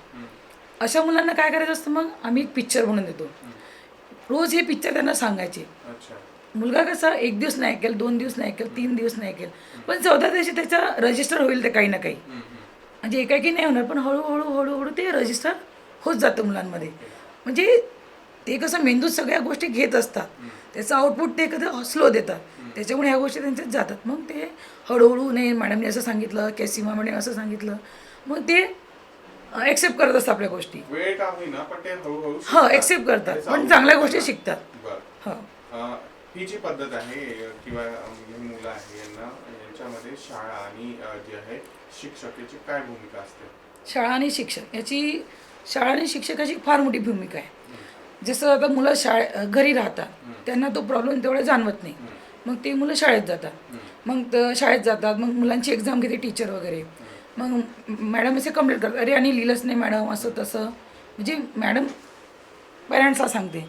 अशा मुलांना काय करायचं असतं, मग आम्ही एक पिक्चर बनवून देतो. रोज हे पिक्चर त्यांना सांगायचे. मुलगा कसा 1 दिवस नाही ऐकेल, 2 दिवस नाही ऐकेल, 3 दिवस नाही ऐकेल, पण 14 दिवशी त्याचा रजिस्टर होईल ते काही ना काही. म्हणजे एकाकी नाही होणार, पण हळूहळू ते रजिस्टर होत जातं मुलांमध्ये. म्हणजे ते कसं मेंदूत सगळ्या गोष्टी घेत असतात, त्याचं आउटपुट ते कधी स्लो देतात, त्याच्यामुळे ह्या गोष्टी त्यांच्यात जातात. मग ते हळूहळू नाही मॅडमने असं सांगितलं किंवा सीमा मॅडम असं सांगितलं, मग ते ॲक्सेप्ट करत असतात आपल्या गोष्टी. वेळ का होईना पण ते हळूहळू हो ॲक्सेप्ट करतात, पण चांगल्या गोष्टी शिकतात. बरं. हो ही जी पद्धत आहे किंवा ही मुलं आहे यांच्यामध्ये शाळा आणि जी आहे शिक्षक याची काय भूमिका असते? शाळा आणि शिक्षक याची, शाळा आणि शिक्षकाची फार मोठी भूमिका आहे. जसं आता मुलं घरी राहतात, त्यांना तो प्रॉब्लेम तेवढा जाणवत नाही, मग ते मुलं शाळेत जातात. मग शाळेत जातात, मग मुलांची एक्झाम घेते टीचर वगैरे, मग मॅडम असे कंप्लेंट करतात, अरे आणि लिहिलंच नाही मॅडम असं तसं, म्हणजे मॅडम पॅरेंट्सला सांगते.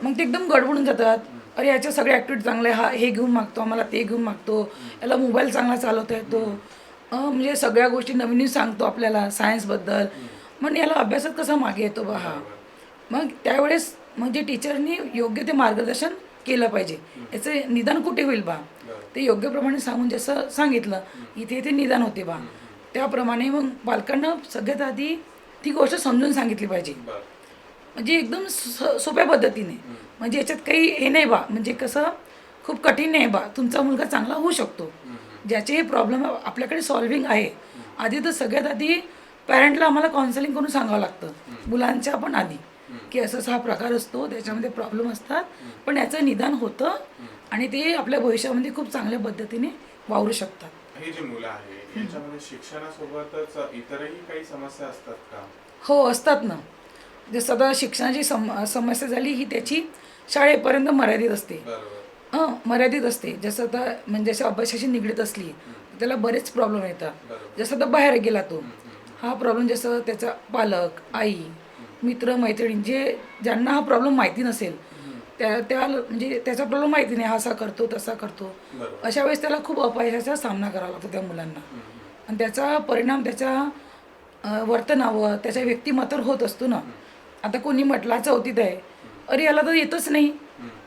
मग ते एकदम गडबडून जातात, अरे याच्या सगळे ॲक्टिव्हिटी चांगले, हा हे घेऊन मागतो, आम्हाला ते घेऊन मागतो, याला मोबाईल चांगला चालवता येतो, म्हणजे सगळ्या गोष्टी नवीन सांगतो आपल्याला सायन्सबद्दल, मग याला अभ्यासात कसा मागे येतो बा हा. मग त्यावेळेस म्हणजे टीचरनी योग्य ते मार्गदर्शन केलं पाहिजे, याचं निदान कुठे होईल बा, ते योग्यप्रमाणे सांगून जसं सांगितलं इथे इथे निदान होते बा, त्याप्रमाणे मग पालकांना सगळ्यात आधी ती गोष्ट समजून सांगितली पाहिजे. म्हणजे एकदम सोप्या पद्धतीने, म्हणजे याच्यात काही हे नाही बा, म्हणजे कसं खूप कठीण नाही बा, तुमचा मुलगा चांगला होऊ शकतो. ज्याचे हे प्रॉब्लेम आपल्याकडे सॉल्विंग आहे, आधी तर सगळ्यात आधी पॅरेंटला आम्हाला काउन्सिलिंग करून सांगावं लागतं, मुलांच्या पण आधी, की असं हा प्रकार असतो, त्याच्यामध्ये प्रॉब्लेम असतात, पण याचं निदान होतं आणि ते आपल्या भविष्यामध्ये खूप चांगल्या पद्धतीने वावरू शकतात. हे जे मुलं आहे याच्यामध्ये शिक्षणासोबतच इतरही काही समस्या असतात का? हो असतात ना. जसं आता शिक्षणाची समस्या झाली ही त्याची शाळेपर्यंत मर्यादित असते. मर्यादित असते. जसं आता म्हणजे जसं अभ्यासाशी निगडीत असली त्याला बरेच प्रॉब्लेम येतात. जसं आता बाहेर गेला तो, हा प्रॉब्लेम जसं त्याचा पालक, आई, मित्र मैत्रिणी ज्यांना हा प्रॉब्लेम माहिती नसेल, त्या म्हणजे त्याचा प्रॉब्लेम माहिती नाही, हा असा करतो तसा करतो, अशा वेळेस त्याला खूप अपयशाचा सामना करावा लागतो त्या मुलांना, आणि त्याचा परिणाम त्याच्या वर्तनावर, त्याच्या व्यक्तिमत्वावर होत असतो ना. आता कोणी म्हटलं 4थीत आहे, अरे याला तर येतच नाही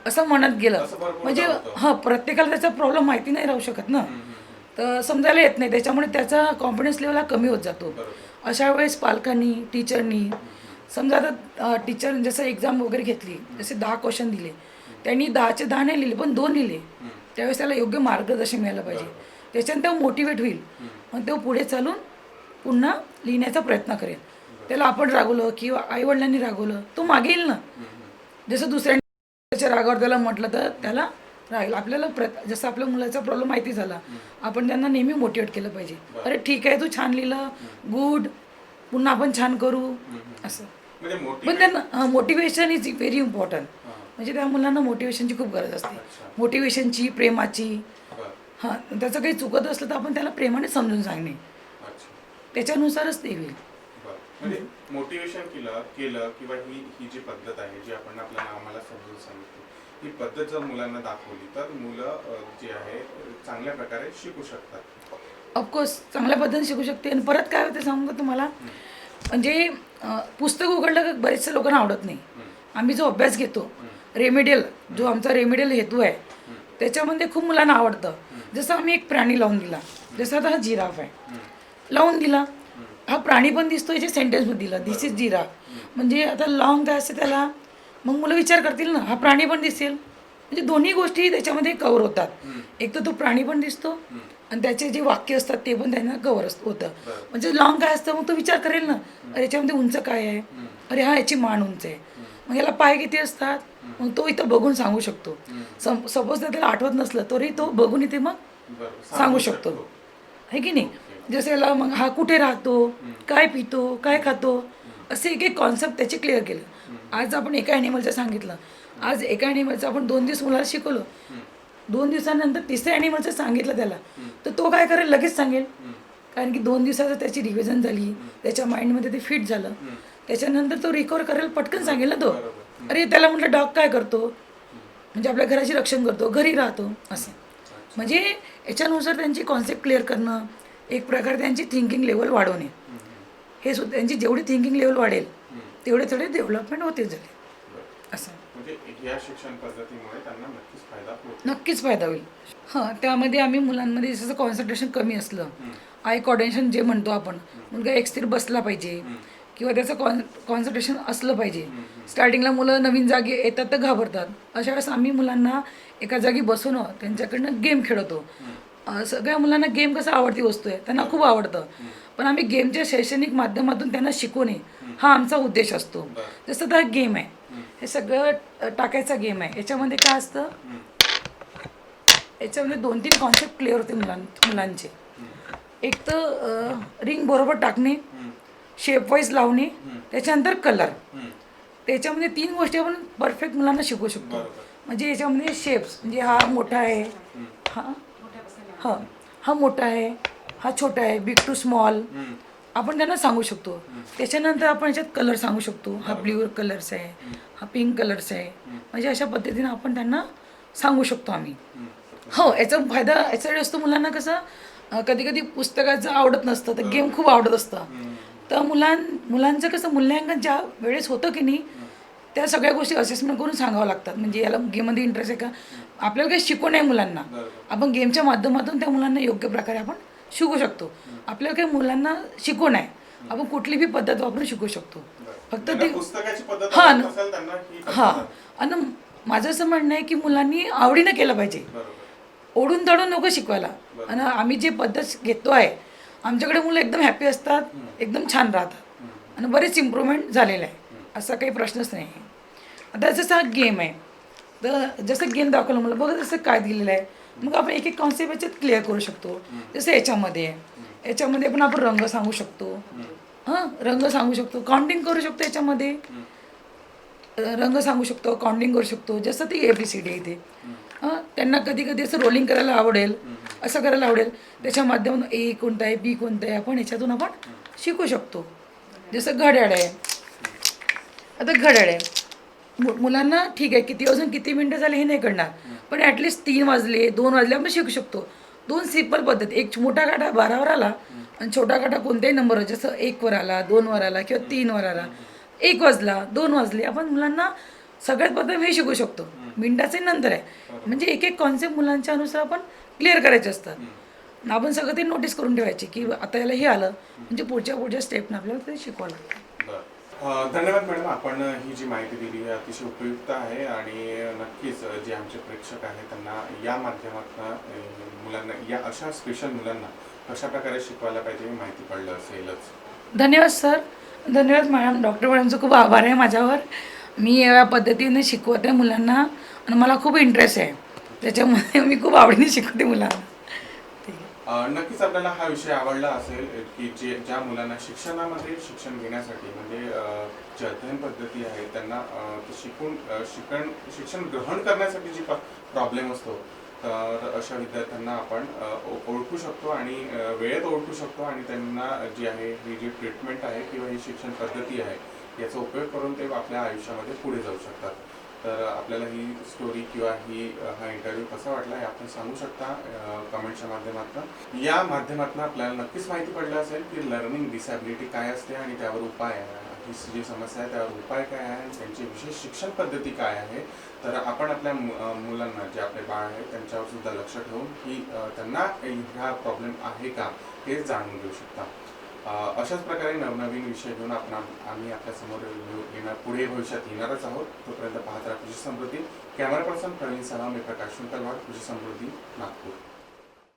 असं म्हणत गेलं, म्हणजे प्रत्येकाला त्याचा प्रॉब्लेम माहिती नाही राहू शकत ना, तर समजायला येत नाही, त्याच्यामुळे त्याचा कॉन्फिडन्स लेवल हा कमी होत जातो. अशा वेळेस पालकांनी, टीचरनी, समजा आता टीचर जसं एक्झाम वगैरे घेतली, जसे 10 क्वेश्चन दिले, त्यांनी 10चे 10 नाही लिहिले पण 2 लिहिले, त्यावेळेस त्याला योग्य मार्गदर्शन मिळालं पाहिजे, त्याच्यानं तो मोटिवेट होईल, मग तो पुढे चालून पुन्हा लिहिण्याचा प्रयत्न करेल. त्याला आपण रागवलं किंवा आईवडिलांनी रागवलं तो मागे येईल ना. जसं दुसऱ्यांनी त्याच्या रागावर त्याला म्हटलं तर त्याला राहील. आपल्याला जसं आपल्या मुलाचा प्रॉब्लेम माहिती झाला आपण त्यांना नेहमी मोटिवेट केलं पाहिजे. अरे ठीक आहे, तू छान लिहिलं, गुड, पुन्हा आपण छान करू असं. पण त्यांना मोटिवेशन इज व्हेरी इम्पॉर्टंट. म्हणजे त्या मुलांना मोटिवेशनची खूप गरज असते. मोटिवेशनची, प्रेमाची. हां, त्याचं काही चुकत असलं तर आपण त्याला प्रेमाने समजून सांगणे, त्याच्यानुसारच ते होईल. म्हणजे मोटिवेशन केलं किंवा ही जी पद्धत आहे जी आपण आम्हाला समजून सांगितली, ही पद्धत जर मुलांना दाखवली तर मुलं जे आहे चांगल्या प्रकारे शिकू शकतात. ऑफकोर्स चांगल्या पद्धतीने शिकू शकते. आणि परत काय होते सांगू का तुम्हाला, म्हणजे पुस्तक उघडलं का बरेचशा लोकांना आवडत नाही. आम्ही जो अभ्यास घेतो रेमेडियल, जो आमचा रेमेडियल हेतू आहे त्याच्यामध्ये खूप मुलांना आवडतं. जसं आम्ही एक प्राणी लावून दिला, जसं आता हा जिराफ आहे, लावून दिला, हा प्राणी पण दिसतो, याच्या सेंटेन्समध्ये दिला दिस इज जिराफ. म्हणजे आता लॉंग काय असते त्याला, मग मुलं विचार करतील ना हा प्राणी पण दिसेल. म्हणजे दोन्ही गोष्टी त्याच्यामध्ये कवर होतात. एक तर तो प्राणी पण दिसतो आणि त्याचे जे वाक्य असतात ते पण त्यांना कवर होतं. म्हणजे लॉंग काय असतं, मग तो विचार करेल ना अरे याच्यामध्ये उंच काय आहे, अरे हा याची मान उंच आहे, मग याला पाय किती असतात, मग तो इथं बघून सांगू शकतो. सपोज त्याला आठवत नसलं तरी तो बघून इथे मग सांगू शकतो, है की नाही. जसं याला मग हा कुठे राहतो, काय पितो, काय खातो, असे एक एक कॉन्सेप्ट त्याचे क्लिअर केलं. आज आपण एका ॲनिमलचं सांगितलं, आज एका ॲनिमलचं आपण 2 दिवस मुलाला शिकवलं, 2 दिवसानंतर तिसऱ्या ॲनिमलचं सांगितलं त्याला, तर तो काय करेल, लगेच सांगेल. कारण की 2 दिवसाचं त्याची रिव्हिजन झाली, त्याच्या माइंडमध्ये ते फिट झालं. त्याच्यानंतर तो रिकवर करेल, पटकन सांगेल ना तो. अरे त्याला म्हटलं डॉग काय करतो, म्हणजे आपल्या घराची रक्षण करतो, घरी राहतो असं. म्हणजे याच्यानुसार त्यांची कॉन्सेप्ट क्लिअर करणं, एक प्रकारे त्यांची थिंकिंग लेवल वाढवणे, हे सुद्धा त्यांची जेवढी थिंकिंग लेवल वाढेल तेवढे थोडे डेव्हलपमेंट होते झाले असं. म्हणजे या शिक्षण पद्धतीमुळे त्यांना नक्कीच फायदा होईल. नक्कीच फायदा होईल. हां, त्यामध्ये आम्ही मुलांमध्ये जसं कॉन्सन्ट्रेशन कमी असलं, आय कोऑर्डिनेशन जे म्हणतो आपण, मुलगा एक स्थिर बसला पाहिजे किंवा त्याचं कॉन्सन्ट्रेशन असलं पाहिजे. स्टार्टिंगला मुलं नवीन जागी येतात तर घाबरतात, अशा वेळेस आम्ही मुलांना एका जागी बसवणं, त्यांच्याकडनं गेम खेळवतो. सगळ्या मुलांना गेम कसं आवडती वस्तू आहे, त्यांना खूप आवडतं, पण आम्ही गेमच्या शैक्षणिक माध्यमातून त्यांना शिकवणे हा आमचा उद्देश असतो. जसं तर गेम आहे, हे सगळं टाकायचा गेम आहे. याच्यामध्ये काय असतं, याच्यामध्ये 2-3 कॉन्सेप्ट क्लिअर होते मुलांचे. एक तर रिंग बरोबर टाकणे, शेप वाईज लावणे, त्याच्यानंतर कलर. त्याच्यामध्ये 3 गोष्टी आपण परफेक्ट मुलांना शिकवू शकतो. म्हणजे याच्यामध्ये शेप्स, म्हणजे हा मोठा आहे, हा मोठा आहे, हा छोटा आहे, बिग टू स्मॉल, आपण त्यांना सांगू शकतो. त्याच्यानंतर आपण याच्यात कलर सांगू शकतो, हा ब्ल्यू कलर्स आहे, हा पिंक कलर्स आहे. म्हणजे अशा पद्धतीने आपण त्यांना सांगू शकतो आम्ही. हो, याचा फायदा याच्यासाठी असतो. मुलांना कसं कधी कधी पुस्तकाचं आवडत नसतं तर गेम खूप आवडत असतं, तर मुलांचं कसं मूल्यांकन ज्या वेळेस होतं की नाही, त्या सगळ्या गोष्टी असेसमेंट करून सांगावं लागतात. म्हणजे याला गेममध्ये इंटरेस्ट आहे का, आपल्याला काही शिकवण आहे मुलांना, आपण गेमच्या माध्यमातून त्या मुलांना योग्य प्रकारे आपण शिकू शकतो. आपल्याला काही मुलांना शिकवण आहे, आपण कुठली बी पद्धत वापरून शिकू शकतो. फक्त ते हां. आणि माझं असं म्हणणं आहे की मुलांनी आवडीनं केलं पाहिजे, ओढून ताडून नको शिकवायला. आणि आम्ही जे पद्धत घेतो आहे, आमच्याकडे मुलं एकदम हॅपी असतात, एकदम छान राहतात आणि बरेच इम्प्रूव्हमेंट झालेलं आहे, असा काही प्रश्नच नाही. आता जसं हा गेम आहे, तर जसं गेम दाखवलं मला बघा जसं काय दिलेलं आहे, मग आपण एक एक कॉन्सेप्ट याच्यात क्लिअर करू शकतो. जसं याच्यामध्ये पण आपण रंग सांगू शकतो, रंग सांगू शकतो, काउंटिंग करू शकतो, याच्यामध्ये रंग सांगू शकतो, काउंटिंग करू शकतो. जसं ती ABCD इथे त्यांना कधी कधी असं रोलिंग करायला आवडेल, असं करायला आवडेल, त्याच्या माध्यमातून A कोणता आहे, B कोणता आहे, आपण याच्यातून आपण शिकू शकतो. जसं घड्याळ आहे, आता घड्याळ आहे, मुलांना ठीक आहे किती वाजून किती मिनटं झाले हे नाही कळणार, पण ॲटलिस्ट 3 वाजले 2 वाजले आपण शिकू शकतो. 2 सिंपल पद्धत, एक मोठा काटा 12वर आला आणि छोटा काटा कोणत्याही नंबरवर, जसं 1 वर आला, 2 वर आला किंवा 3 वर आला, 1 वाजला 2 वाजले, आपण मुलांना सगळ्यात प्रथम हे शिकू शकतो. मिनटाचे नंतर आहे, म्हणजे एक एक कॉन्सेप्ट मुलांच्या अनुसार आपण क्लिअर करायचे असतात. आपण सगळं ते नोटीस करून ठेवायचे की आता याला हे आलं म्हणजे पुढच्या स्टेपनं आपल्याला ते शिकवायला लागतं. धन्यवाद मॅडम, आपण ही जी माहिती दिली आहे अतिशय उपयुक्त आहे आणि नक्कीच जे आमचे प्रेक्षक आहेत त्यांना या माध्यमातून मुलांना, या अशा स्पेशल मुलांना कशा प्रकारे शिकवायला पाहिजे हे माहिती पडलं असेलच. धन्यवाद सर. धन्यवाद मॅडम. डॉक्टर मॅडमचं खूप आभार आहे माझ्यावर. मी या पद्धतीने शिकवते मुलांना आणि मला खूप इंटरेस्ट आहे त्याच्यामुळे मी खूप आवडीने शिकवते मुलांना. नक्कीच आपल्याला हा विषय आवडला असेल की ज्या मुलांना शिक्षणामध्ये शिक्षण घेण्यासाठी म्हणजे जी अध्ययन पद्धती आहे त्यांना ते शिक्षण ग्रहण करण्यासाठी जी प्रॉब्लेम असतो तर अशा विद्यार्थ्यांना आपण ओळखू शकतो आणि वेळेत ओळखू शकतो आणि त्यांना जी आहे ही जी ट्रीटमेंट आहे किंवा ही शिक्षण पद्धती आहे याचा उपयोग करून ते आपल्या आयुष्यामध्ये पुढे जाऊ शकतात. तर आपल्याला ही स्टोरी किंवा हा इंटरव्ह्यू कसा वाटला हे आपण सांगू शकता कमेंटच्या माध्यमातून. या माध्यमातून आपल्याला नक्कीच माहिती पडलं असेल की लर्निंग डिसॅबिलिटी काय असते आणि त्यावर उपाय ही जी समस्या आहे त्यावर उपाय काय आहे आणि त्यांची विशेष शिक्षण पद्धती काय आहे. तर आपण आपल्या मुलांना जे आपले बाळ आहे त्यांच्यावर सुद्धा लक्ष ठेवून की त्यांना हा प्रॉब्लेम आहे का हे जाणून घेऊ शकता. अशाच प्रकारे नवनवीन विषय घेऊन आम्ही आपल्या समोर पुढे भविष्यात येणारच आहोत. तोपर्यंत पाहत राहा कृषी समृद्धी. कॅमेरा पर्सन प्रवीण सलाम, मी प्रकाश शुंकलवाड, कृषी समृद्धी, नागपूर.